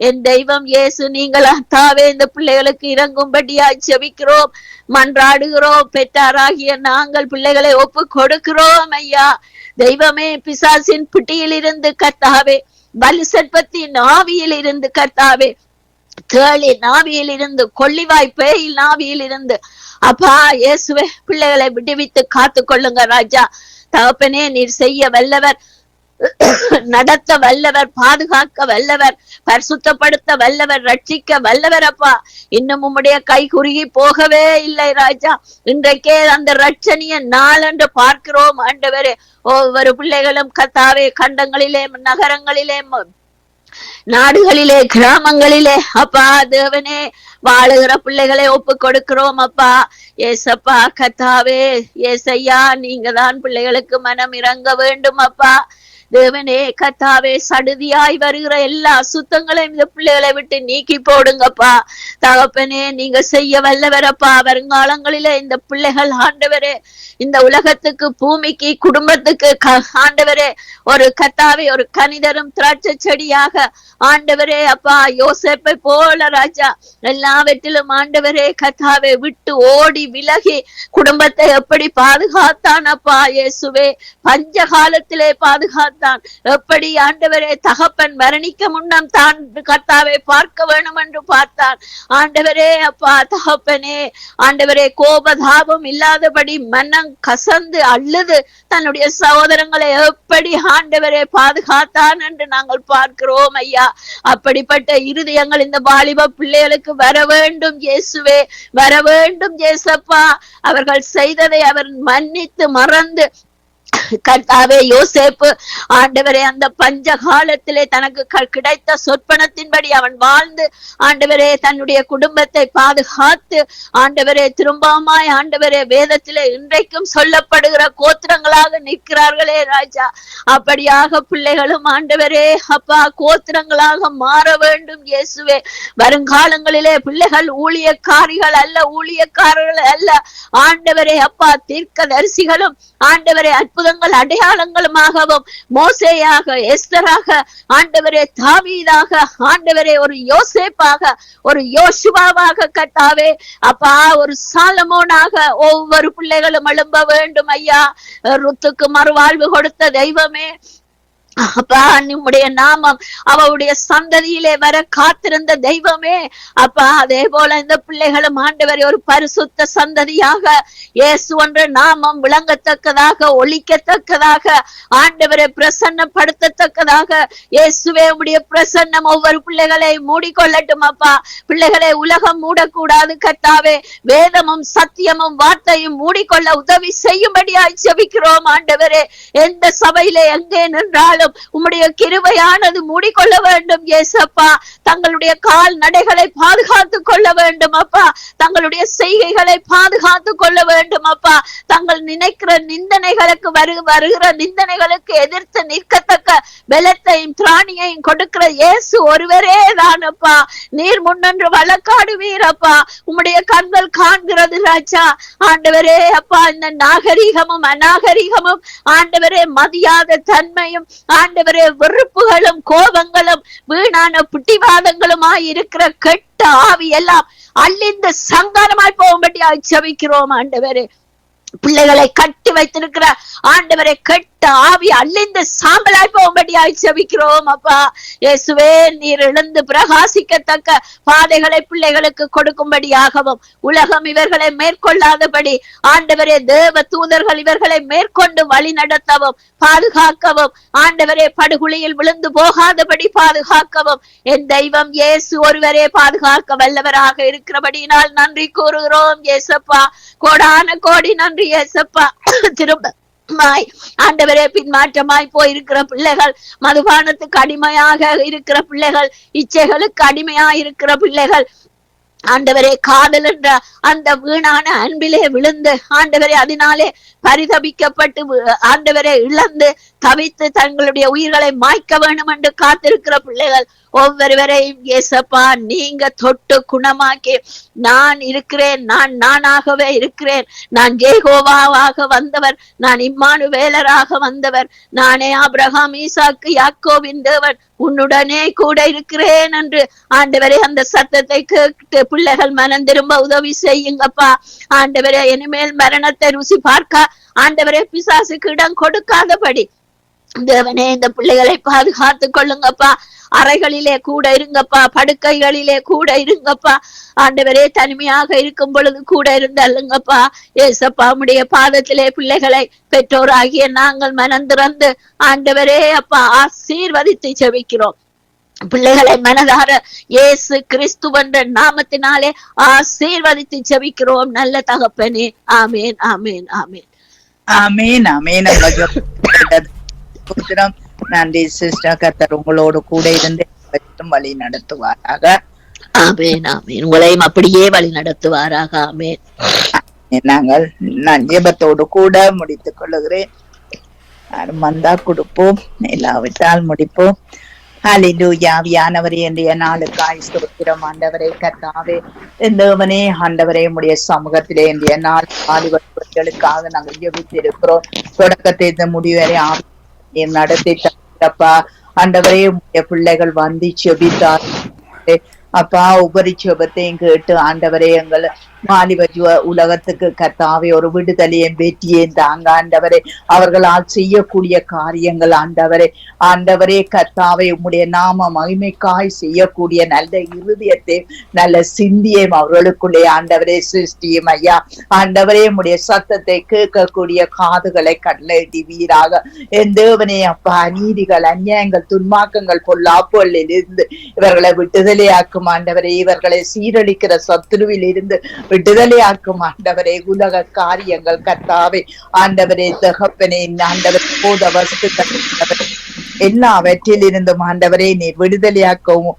என் தெய்வம் இயேசு நீங்கள் தாவே இந்த பிள்ளைகளுக்கு இறங்கும்படியா ஜெபிக்கிறோம், மன்றாடுகிறோம். பெற்றாராகிய நாங்கள் பிள்ளைகளை ஒப்பு கொடுக்கிறோம் ஐயா. தெய்வமே பிசாசின் பிட்டியில் இருந்து கர்த்தாவே பலி சர்ப்பத்தின் ஆவியில் இருந்து கர்த்தாவே தேளின் ஆவியில் இருந்து கொள்ளிவாய் பேயில் ஆவியில் இருந்து அப்பா இயேசுவே பிள்ளைகளை விடுவித்து காத்து கொள்ளுங்க ராஜா. தகப்பனே நீர் செய்ய வல்லவர், நடத்த வல்லவர், பாதுகாக்க வல்லவர், பரிசுத்தப்படுத்த வல்லவர், ரட்சிக்க வல்லவர் அப்பா. இன்னும் உம்முடைய கை குறுகி போகவே இல்லை ராஜா. இன்றைக்கே அந்த ரட்சணிய நாள் என்று பார்க்கிறோம் ஆண்டவரே. ஒவ்வொரு பிள்ளைகளும் கர்த்தாவே கண்டங்களிலே நகரங்களிலே நாடுகளிலே கிராமங்களிலே அப்பா தேவனே வாழுகிற பிள்ளைகளை ஒப்பு கொடுக்கிறோம் அப்பா. ஏசப்பா கர்த்தாவே ஏசையா நீங்க தான் பிள்ளைகளுக்கு மனம் இறங்க வேண்டும் அப்பா. தேவனே கர்த்தாவே சடுதியாய் வருகிற எல்லா அசுத்தங்களையும் இந்த பிள்ளைகளை விட்டு நீக்கி போடுங்கப்பா. தகப்பனே நீங்க செய்ய வல்லவரப்பா. வருங்காலங்களிலே இந்த பிள்ளைகள் ஆண்டவரே இந்த உலகத்துக்கு பூமிக்கு குடும்பத்துக்கு ஆண்டவரே ஒரு கர்த்தாவே ஒரு கனிதரும் திராட்சை செடியாக ஆண்டவரே அப்பா யோசேப்பை போல ராஜா எல்லாவற்றிலும் ஆண்டவரே கர்த்தாவே விட்டு ஓடி விலகி குடும்பத்தை எப்படி பாதுகாத்தான் அப்பா இயேசுவே. பஞ்ச காலத்திலே பாதுகாத்தான் பார்த்தான். எப்படி ஆண்டவரே தகப்பன் மரணிக்க முன்னம் தான் கர்த்தாவை பார்க்க வேணும் என்று பார்த்தான். ஆண்டவரே அப்பா தகப்பனே, ஆண்டவரே கோபதாபம் இல்லாதபடி மனம் கசந்து அழுது தன்னுடைய சகோதரங்களை எப்படி ஆண்டவரே பாதுகாத்தான் என்று நாங்கள் பார்க்கிறோம் ஐயா. அப்படிப்பட்ட இருதயங்கள் இந்த வாலிப பிள்ளைகளுக்கு வர வேண்டும் இயேசுவே, வர வேண்டும் இயேசப்பா. அவர்கள் செய்ததை அவர் மன்னித்து மறந்து கர்த்தாவே யோசேப்பு ஆண்டவரே அந்த பஞ்ச காலத்திலே தனக்கு கிடைத்த சொற்பனத்தின்படி அவன் வாழ்ந்து ஆண்டவரே தன்னுடைய குடும்பத்தை பாதுகாத்து ஆண்டவரே திரும்பமாய் ஆண்டவரே வேதத்திலே இன்றைக்கும் சொல்லப்படுகிற கோத்திரங்களாக நிற்கிறார்களே ராஜா. அப்படியாக பிள்ளைகளும் ஆண்டவரே அப்பா கோத்திரங்களாக மாற வேண்டும் இயேசுவே. வருங்காலங்களிலே பிள்ளைகள் ஊழியக்காரிகள் அல்ல, ஊழியக்காரர்கள் அல்ல ஆண்டவரே அப்பா தீர்க்கதரிசிகளும் ஆண்டவரே அற்புதங்கள் அடையாளங்களுமாகவும் மோசேயாக எஸ்தராக ஆண்டவரே தாவீதாக ஆண்டவரே ஒரு யோசேப்பாக ஒரு யோசுவாவாக கர்த்தாவே அப்பா ஒரு சாலமோனாக ஒவ்வொரு பிள்ளைகளும் எழும்ப வேண்டும் ஐயா. ருத்துக்கு மறுவாழ்வு கொடுத்த தெய்வமே அப்பா, நம்முடைய நாமம் அவருடைய சந்ததியிலே வர காத்திருந்த தெய்வமே அப்பா. அதே போல இந்த பிள்ளைகளும் ஆண்டவரே ஒரு பரிசுத்த சந்ததியாக இயேசு என்ற நாமம் விளங்கத்தக்கதாக ஒலிக்கத்தக்கதாக ஆண்டவரை பிரசன்னப்படுத்தத்தக்கதாக இயேசுவே உடைய பிரசன்னம் ஒவ்வொரு பிள்ளைகளை மூடிக்கொள்ளட்டும் அப்பா. பிள்ளைகளை உலகம் மூடக்கூடாது கர்த்தாவே. வேதமும் சத்தியமும் வார்த்தையும் மூடிக்கொள்ள உதவி செய்யும்படியாய் ஜெபிக்கிறோம் ஆண்டவரே. எந்த சபையிலே எங்கே நின்றாலும் உம்முடைய கிருபையானது மூடிக்கொள்ள வேண்டும் இயேசப்பா. தங்களுடைய கால் நடைகளை பாதுகாத்துக் கொள்ள வேண்டும் அப்பா. தங்களுடைய செய்கைகளை பாதுகாத்துக் கொள்ள வேண்டும் அப்பா. தங்கள் நினைக்கிற நிந்தனைகளுக்கு வருகிற நிந்தனைகளுக்கு எதிர்த்து நிற்கத்தக்க பலத்தையும் திராணியையும் கொடுக்கிற இயேசு ஒருவரே தானப்பா. நீர் முன்னன்று வழக்காடுவீரப்பா. உம்முடைய கண்கள் காண்கிறது ராஜா. ஆண்டவரே அப்பா, இந்த நாகரிகமும் அநாகரிகமும் ஆண்டவரே மதியாத தன்மையும் ஆண்டவரே வெறுப்புகளும் கோபங்களும் வீணான புட்டிவாதங்களுமாய் இருக்கிற கெட்ட ஆவி எல்லாம் அழிந்து சங்காரமாய் போகும்படி ஜெபிக்கிறோம் ஆண்டவரே. பிள்ளைகளை கட்டி வைத்திருக்கிற ஆண்டவரை கெட்ட ஆவி அழிந்து சாம்பலாய் போகும்படியாய் ஜெபிக்கிறோம் அப்பா. இயேசுவே நீர் எழுந்து பிரகாசிக்கத்தக்க பாதைகளை பிள்ளைகளுக்கு கொடுக்கும்படியாகவும் உலகம் இவர்களை மேற்கொள்ளாதபடி ஆண்டவரே தேவ தூதர்கள் இவர்களை மேற்கொண்டு வழி நடத்தவும் பாதுகாக்கவும் ஆண்டவரே படுகுழியில் விழுந்து போகாதபடி பாதுகாக்கவும் என் தெய்வம் இயேசு ஒருவரே பாதுகாக்க வல்லவராக இருக்கிறபடியினால் நன்றி கூறுகிறோம் இயேசப்பா. கோடான கோடி நன்றி இயேசப்பா. திரும்ப ஆண்டவரே பின்மாற்றமாய் போயிருக்கிற பிள்ளைகள், மதுபானத்துக்கு அடிமையாக இருக்கிற பிள்ளைகள், இச்சைகளுக்கு அடிமையாக இருக்கிற பிள்ளைகள் ஆண்டவரே காதல் என்ற அந்த வீணான அன்பிலே விழுந்து ஆண்டவரே அதனாலே பரிதபிக்கப்பட்டு ஆண்டவரை இழந்து தவித்து தங்களுடைய உயிர்களை மாய்க்க வேண்டும் என்று காத்திருக்கிற பிள்ளைகள் ஒவ்வொருவரையும் இயேசப்பா நீங்க தொட்டு குணமாக்கி நான் இருக்கிறேன், நான் நானாகவே இருக்கிறேன், நான் யெகோவாவாக வந்தவர், நான் இம்மானுவேலராக வந்தவர், நானே ஆபிரகாம் ஈசாக்கு யாக்கோபின் தேவன், உன்னுடனே கூட இருக்கிறேன் என்று ஆண்டவரே அந்த சத்தத்தை கேட்டு பிள்ளைகள் மனம் திரும்ப உதவி செய்யுங்கப்பா. ஆண்டவரே இனிமேல் மரணத்தை ருசி பார்க்க ஆண்டவரே பிசாசுக்கு இடம் கொடுக்காதபடி தேவனே இந்த பிள்ளைகளை பாதுகாத்துக் கொள்ளுங்கப்பா. அறைகளிலே கூட இருங்கப்பா, படுக்கைகளிலே கூட இருங்கப்பா. ஆண்டவரே தனிமையாக இருக்கும் பொழுது கூட இருந்தல்லுங்கப்பா. ஏசப்பா உம்முடைய பாதத்திலே பிள்ளைகளை பெற்றோராகிய நாங்கள் மனம் திறந்து ஆண்டவரே அப்பா ஆசீர்வதித்து ஜெபிக்கிறோம். பிள்ளைகளை மனதார இயேசு கிறிஸ்துவன்ற நாமத்தினாலே ஆசீர்வதித்து ஜெபிக்கிறோம் நல்ல தகப்பனே. ஆமேன், ஆமேன், ஆமேன், ஆமேன், ஆமேன். நன்றி சிஸ்டர். கர்த்தர் உங்களோடு கூட இருந்து வழி நடத்துவாராக. ஆமேன், ஆமேன். உங்களையும் அப்படியே வழி நடத்துவாராக. ஆமேன். நான் ஜெபத்தோடு கூட முடித்துக் கொள்ளுகிறேன். வந்தா கொடுப்போம், இல்லாவிட்டால் முடிப்போம். ஹல்லேலூயா. ஆவியானவரே இன்றைய நாளுக்காய் ஸ்தோத்திரம் ஆண்டவரே. கர்த்தாவே தேவனே ஆண்டவரே உம்முடைய சமூகத்திலே இன்றைய நாள் ஆதிவர்களுக்காக நாங்கள் ஜெபித்திருக்கிறோம். தொடக்கத்தை முடிவரை நடத்தி தரப்பா ஆண்டவரே. உம்முடைய பிள்ளைகள் வந்து ஜெபித்தார் அப்பா. ஒவ்வொரு ஜெபத்தையும் கேட்டு ஆண்டவரே எங்கள் வாலிப உலகத்துக்கு கர்த்தாவே ஒரு விடுதலையும் வெற்றியும் தாங்க ஆண்டவரே. அவர்களால் செய்யக்கூடிய காரியங்கள் ஆண்டவரே, ஆண்டவரே கர்த்தாவே உம்முடைய நாம மகிமைக்காய் செய்யக்கூடிய நல்ல இருதயத்தை நல்ல சிந்தியம் அவர்களுக்குள்ளே ஆண்டவரே சிருஷ்டியும் ஐயா. ஆண்டவரே உம்முடைய சத்தத்தை கேட்கக்கூடிய காதுகளை கட்டளையிடுவீராக. என் தேவனே அப்பா, அநீதிகள் அநியாயங்கள் துன்மாக்கங்கள் பொல்லாப்புகளில் இருந்து இவர்களை விடுதலையாக்கும் ஆண்டவரே. இவர்களை சீரழிக்கிற சத்துருவில் இருந்து விடுதலையாக்கும் ஆண்டவரே. உலக காரியங்கள் கர்த்தாவே ஆண்டவரே தகப்பனே ஆண்டவர் போத வஸ்துக்கள் எல்லாவற்றிலிருந்தும் ஆண்டவரே நீர் விடுதலையாக்கவும்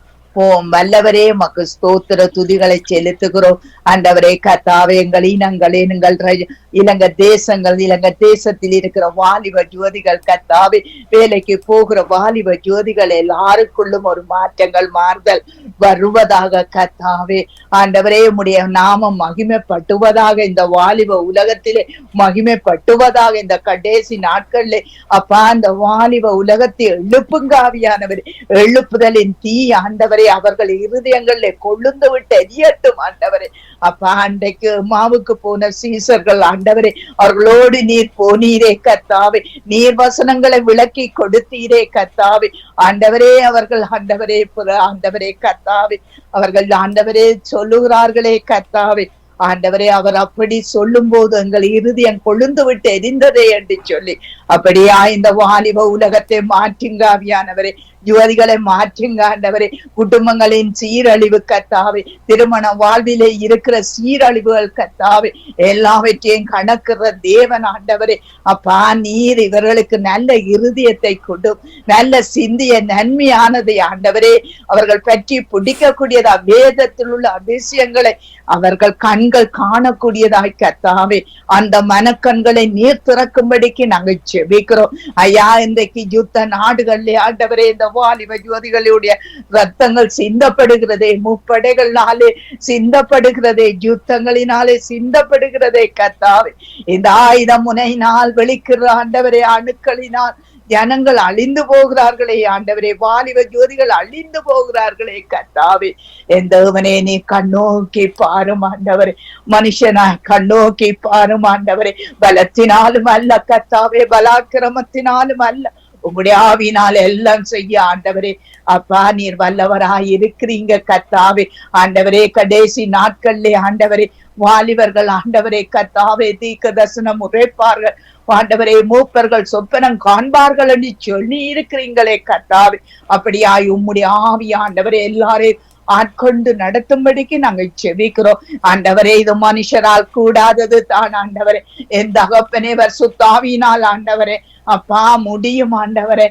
வல்லவரே மக்கு ஸ்தோத்திர துதிகளை செலுத்துகிறோம் ஆண்டவரே. கர்த்தாவே எங்கள் இனங்கள் எங்கள் இலங்கை தேசத்தில் இருக்கிற வாலிப ஜோதிகள் கர்த்தாவே, வேலைக்கு போகிற வாலிப ஜோதிகள் எல்லாருக்குள்ளும் ஒரு மாற்றங்கள் மாறுதல் வருவதாக கர்த்தாவே. ஆண்டவரே உம்முடைய நாமம் மகிமைப்பட்டுவதாக, இந்த வாலிப உலகத்திலே மகிமைப்பட்டுவதாக. இந்த கடைசி நாட்களிலே அப்பா அந்த வாலிப உலகத்தை எழுப்புங்காவியானவர் எழுப்புதலின் தீ ஆண்டவரே அவர்கள் இருதயங்களிலே கொழுந்து விட்டு எரியட்டும் ஆண்டவரே. அப்பா அன்றைக்கு மாவுக்கு போன சீசர்கள் ஆண்டவரே, அவர்களோடு நீர் போனீரே கர்த்தாவே, நீர் வசனங்களை விளக்கி கொடுத்தீரே கர்த்தாவே. ஆண்டவரே அவர்கள் ஆண்டவரே கர்த்தாவே, அவர்கள் ஆண்டவரே சொல்லுகிறார்களே கர்த்தாவே. ஆண்டவரே அவர் அப்படி சொல்லும் போது எங்கள் இருதயம் கொழுந்து விட்டு எரிந்ததே என்று சொல்லி, அப்படியா இந்த வாலிப உலகத்தை மாற்றுங்க ஆவியானவரே. யுவதிகளை மாற்றுங்க ஆண்டவரே. குடும்பங்களின் சீரழிவு கர்த்தாவே, திருமண வாழ்விலே இருக்கிற சீரழிவுகள் கர்த்தாவே, எல்லாவற்றையும் கணக்குற தேவன் ஆண்டவரே. அப்பா நீர் இவர்களுக்கு நல்ல இருதயத்தை கொடு, நல்ல சிந்திய நன்மையானதை ஆண்டவரே அவர்கள் பற்றி பிடிக்கக்கூடியதா வேதத்தில் உள்ள அதிசயங்களை அவர்கள் கண்கள் காணக்கூடியதாய் கர்த்தாவே, அந்த மனக்கண்களை நீர் திறக்கும்படிக்கு நாங்கள் ஜெபிக்கிறோம் ஐயா. இன்றைக்கு யுத்த நாடுகளிலே ஆண்டவரே இந்த வாலிப ஜோதிகளுடைய ரத்தங்கள் சிந்தப்படுகிறதே, முப்படைகளினாலே சிந்தப்படுகிறதே, யுத்தங்களினாலே சிந்தப்படுகிறதே கர்த்தாவே. இந்த ஆயுத முனையினால் வெளிக்கிற ஆண்டவரே அணுக்களினால் ஜனங்கள் அழிந்து போகிறார்களே ஆண்டவரே, வாலிப ஜோதிகள் அழிந்து போகிறார்களே கர்த்தாவே. எந்தவனே நீ கண்ணோக்கி பாரும் ஆண்டவரே, மனுஷனா கண்ணோக்கி பாரும் ஆண்டவரே. பலத்தினாலும் அல்ல கர்த்தாவே, பலாக்கிரமத்தினாலும் அல்ல, உங்களுடைய ஆவினால் எல்லாம் செய்ய ஆண்டவரே. அப்பா நீர் வல்லவராய் இருக்கிறீங்க கர்த்தாவே. ஆண்டவரே கடைசி நாட்களிலே ஆண்டவரே வாலிபர்கள் ஆண்டவரே கர்த்தாவே தீர்க்க தரிசனம் உரைப்பார்கள் ஆண்டவரே, மூப்பர்கள் சொப்பனம் காண்பார்கள் என்று சொல்லி இருக்கிறீங்களே கர்த்தாவே. அப்படியாய் உம்முடைய ஆவி ஆண்டவரே எல்லாரையும் ஆட்கொண்டு நடத்தும்படிக்கு நாங்கள் செபிக்கிறோம் ஆண்டவரே. இது மனுஷரால் கூடாதது தான் ஆண்டவரே. என் தகப்பனே பரிசுத்தாவியினால் ஆண்டவரே அப்பா முடியும் ஆண்டவரே.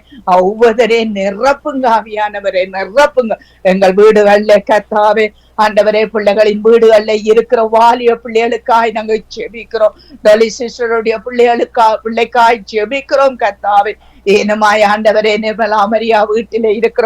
ஒவ்வொருவரே நிரப்புங்க ஆவியானவரே, நிரப்புங்க எங்கள் வீடுகள்ல கர்த்தாவே. ஆண்டவரே பிள்ளைகளின் வீடுகள்ல இருக்கிற வாலிய பிள்ளைகளுக்காய் நாங்கள் செபிக்கிறோம். டொலி சிஸ்டருடைய பிள்ளைக்காய் செபிக்கிறோம் கர்த்தாவே. ஏனுமாய் ஆண்டவரே நிர்மலா மரியா வீட்டில இருக்கிற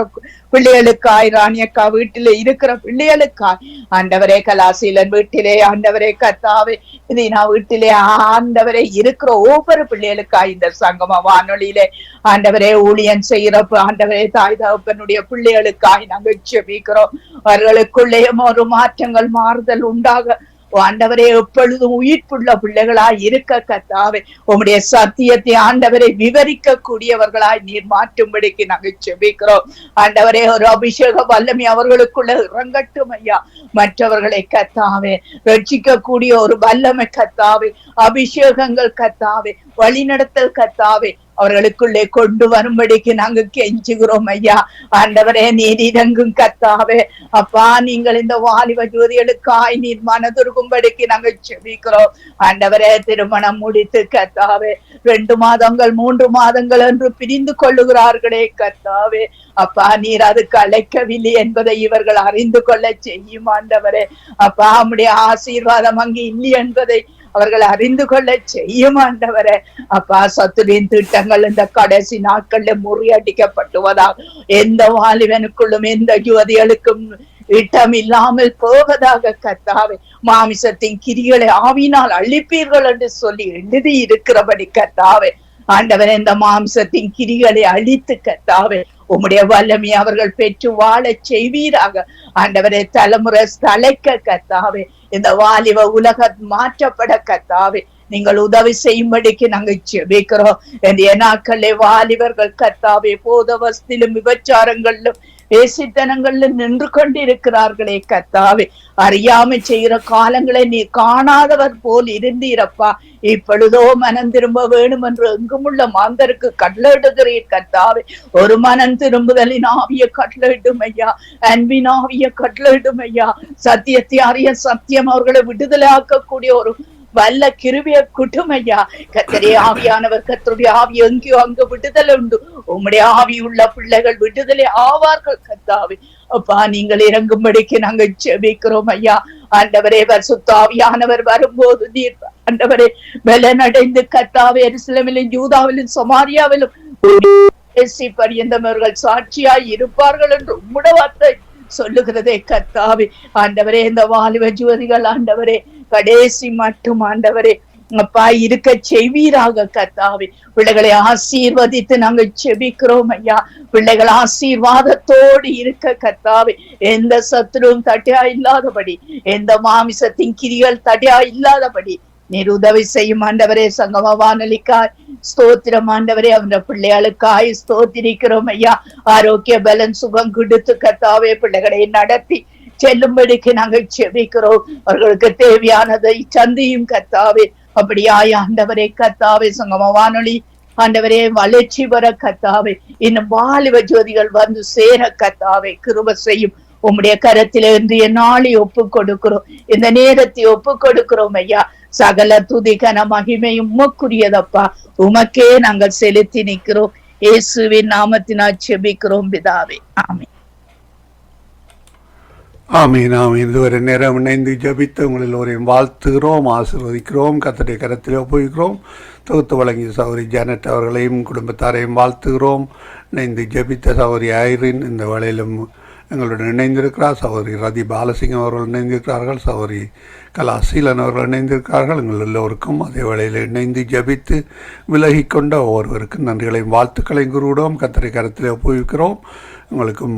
பிள்ளைகளுக்காய், ராணியக்கா வீட்டில இருக்கிற பிள்ளைகளுக்காய் ஆண்டவரே, கலாசீலன் வீட்டிலே ஆண்டவரே கர்த்தாவே, இதீனா வீட்டிலே ஆண்டவரே இருக்கிற ஒவ்வொரு பிள்ளைகளுக்காய் இந்த சங்கம வானொலியிலே ஆண்டவரே ஊழியன் செய்யறப்ப ஆண்டவரே தாய் தகப்பனுடைய பிள்ளைகளுக்காய் நாங்கள் ஜெபிக்கிறோம். அவர்களுக்குள்ளேயும் ஒரு மாற்றங்கள் மாறுதல் உண்டாக ஆண்டவரே எப்பொழுதும் உயிர்ப்புள்ள பிள்ளைகளாய் இருக்க கர்த்தாவே, உம்முடைய சத்தியத்தை ஆண்டவரை விவரிக்க கூடியவர்களாய் நீர் மாற்றும்படிக்கு நாங்கள் ஜெபிக்கிறோம் ஆண்டவரே. ஒரு அபிஷேக வல்லமை அவர்களுக்குள்ள இறங்கட்டும் ஐயா. மற்றவர்களை கர்த்தாவே ரட்சிக்க கூடிய ஒரு வல்லமை கர்த்தாவே, அபிஷேகங்கள் கர்த்தாவே, வழிநடத்தல் கர்த்தாவே அவர்களுக்குள்ளே கொண்டு வரும்படிக்கு நாங்க கெஞ்சுகிறோம் ஐயா. ஆண்டவரே நீர் இறங்கும் கர்த்தாவே. அப்பா நீங்கள் இந்த வாலிப ஜோதிகளுக்காய் நீர் மனதுருகும்படிக்கு நாங்க செபிக்கிறோம் ஆண்டவரே. திருமணம் முடித்து கர்த்தாவே 2 மாதங்கள் 3 மாதங்கள் என்று பிரிந்து கொள்ளுகிறார்களே கர்த்தாவே. அப்பா நீர் அதுக்கு அழைக்கவில்லை என்பதை இவர்கள் அறிந்து கொள்ள செய்யும் ஆண்டவரே. அப்பா உம்முடைய ஆசீர்வாதம் அங்கு இல்லை என்பதை அவர்கள் அறிந்து கொள்ள செய்யும் ஆண்டவரே. அப்பா சத்துரின் திட்டங்கள் இந்த கடைசி நாட்கள்ல முறியடிக்கப்பட்டுவதாக, எந்த வாலிபனுக்குள்ளும் எந்த யுவதிகளுக்கும் இட்டம் இல்லாமல் போவதாக கர்த்தாவே. மாமிசத்தின் கிரிகளை ஆவினால் அழிப்பீர்கள் என்று சொல்லி எழுதி இருக்கிறபடி கர்த்தாவே. ஆண்டவரே இந்த மாம்சத்தின் கிரிகளை அழித்து கர்த்தாவே உம்முடைய வல்லமை அவர்கள் பெற்று வாழ செய்வீராக ஆண்டவரே. தலைமுறை தலைக்க கர்த்தாவே இந்த வாலிப உலகம் மாற்றப்பட கத்தாவே நீங்கள் உதவி செய்யும்படிக்கு நாங்கள் ஜெபிக்கிறோம். இந்த நாட்களே வாலிபர்கள் கத்தாவே போதவஸ்திலும் விபச்சாரங்களிலும் பேசித்தனங்கள்ல நின்று கொண்டிருக்கிறார்களே கத்தாவே, அறியாமை செய்கிற காலங்களை நீ காணாதவர் போல் இருந்தீரப்பா. இப்பொழுதோ மனம் திரும்ப வேணும் என்று எங்குமுள்ள மாந்தருக்கு கட்டளையிடுகிறீர் கத்தாவே. ஒரு மனம் திரும்புதலின் ஆவிய கட்டளையிடும் ஐயா, அன்பின் ஆவிய கட்டளையிடும் ஐயா. சத்தியத்தை அறிய சத்தியம் அவர்களை விடுதலை ஆக்கக்கூடிய ஒரு வல்ல கிருபிய குட்டுமையா. கத்தரே ஆவியானவர், கத்தருடைய ஆவி எங்கேயோ அங்கு விடுதலை உண்டு. உம்முடைய ஆவி உள்ள பிள்ளைகள் விடுதலை ஆவார்கள் கத்தாவே. அப்பா நீங்கள் இறங்கும்படிக்கு நாங்கள் ஜெபிக்கிறோம் ஐயா. ஆண்டவரே பரிசுத்த ஆவியானவர் வரும்போது நீர் ஆண்டவரே பலனடைந்து கத்தாவே எருசலேமிலும் யூதாவிலும் சமாரியாவிலும் பரியந்தவர்கள் சாட்சியாய் இருப்பார்கள் என்று உம்முடைய வார்த்தை சொல்லுகிறதே கத்தாவே. ஆண்டவரே இந்த வாலிப ஜோதிகள் ஆண்டவரே கடைசி மட்டும் ஆண்டவரே அப்பா இருக்க செய்வீராக கத்தாவே. பிள்ளைகளை ஆசீர்வதித்து நாங்கள் செபிக்கிறோம் ஐயா. பிள்ளைகள் ஆசீர்வாதத்தோடு இருக்க கத்தாவே. எந்த சத்துருவும் தடையா இல்லாதபடி, எந்த மாமிசத்தின் கிரிகள் தடையா இல்லாதபடி நீர் உதவி செய்யும் ஆண்டவரே. சங்கம வானொலிக்காய் ஸ்தோத்திரம் ஆண்டவரே. அவன பிள்ளைகளுக்காய் ஸ்தோத்திரிக்கிறோம் ஐயா. ஆரோக்கிய பலன் சுகம் கொடுத்து கத்தாவே பிள்ளைகளை நடத்தி செல்லும்படிக்கு நாங்கள் செபிக்கிறோம். அவர்களுக்கு தேவையானதை சந்தியும் கத்தாவே. அப்படியாய் ஆண்டவரே கத்தாவே சங்கம வானொலி ஆண்டவரே வளர்ச்சி வர கத்தாவே. இன்னும் வாலிப ஜோதிகள் வந்து சேர கத்தாவே கிருபை செய்யும். உம்முடைய கரத்தில இன்றைய நாளை ஒப்பு கொடுக்கிறோம், இந்த நேரத்தை ஒப்பு கொடுக்கிறோம் ஐயா. சகல துதிகன மகிமையும் உமக்குரியதப்பா. உமக்கே நாங்கள் செலுத்தி நிற்கிறோம். இயேசுவின் நாமத்தினால் செபிக்கிறோம் பிதாவே, ஆமென். ஆமீன் ஆமீன். இதுவரை நேரம் இணைந்து ஜபித்து உங்களில் ஒரையும் வாழ்த்துகிறோம், ஆசீர்வதிக்கிறோம், கர்த்தருடைய கரத்தில் ஒப்புவிக்கிறோம். தொகுத்து வழங்கிய சகோதரி ஜானட் அவர்களையும் குடும்பத்தாரையும் வாழ்த்துகிறோம். இணைந்து ஜபித்த சகோதரி ஐரின் இந்த வேளையிலும் எங்களுடன் இணைந்திருக்கிறார். சகோதரி ரதி பாலசிங்கம் அவர்கள் இணைந்திருக்கிறார்கள். சகோதரி கலாசீலன் அவர்கள் இணைந்திருக்கிறார்கள். எங்கள் எல்லோருக்கும் அதே வேளையில் இணைந்து ஜபித்து விலகி கொண்ட ஒவ்வொருவருக்கும் நன்றிகளையும் வாழ்த்துக்களையும் கூறுகிறோம். கர்த்தருடைய கரத்தில் ஒப்புவிக்கிறோம். உங்களுக்கும்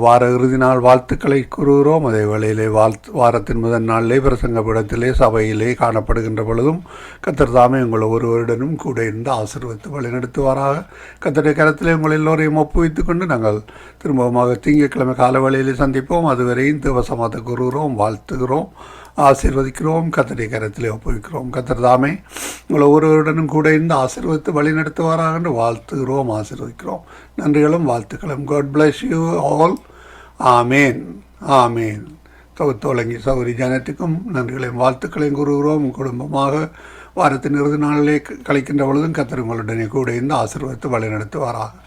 வார இறுதி நாள் வாழ்த்துக்களை கூறுகிறோம். அதே வேளையிலே வாரத்தின் முதல் நாளிலே பிரசங்கப்படத்திலே சபையிலே காணப்படுகின்ற பொழுதும் கர்த்தர் தாமே உங்கள் ஒருவருடனும் கூட இருந்து ஆசீர்வதித்து வழிநடத்துவாராக. கர்த்தருடைய கரத்திலே உங்கள் எல்லோரையும் ஒப்புவித்துக் கொண்டு நாங்கள் திரும்பமாக திங்கட்கிழமை கால வேளையிலே சந்திப்போம். அதுவரையும் தேவசமாத கூறுகிறோம், வாழ்த்துகிறோம், ஆசீர்வதிக்கிறோம், கர்த்தருடைய கரத்திலே ஒப்புவிக்கிறோம். கர்த்தர் தாமே உங்களை ஒருவருடனும் கூட இருந்து ஆசீர்வதித்து வழி நடத்துவாராக என்று வாழ்த்துகிறோம், ஆசீர்வதிக்கிறோம். நன்றிகளும் வாழ்த்துக்களும். God bless you all. ஆமேன் ஆமேன். தொகுத்தோலங்கி சௌரி ஜனத்துக்கும் நன்றிகளையும் வாழ்த்துக்களையும் கூறுகிறோம். குடும்பமாக வாரத்தின் இறுதி நாளிலே கழிக்கின்ற பொழுதும் கர்த்தர் உங்களுடனே கூட இருந்து ஆசீர்வதித்து வழி நடத்துவாராக.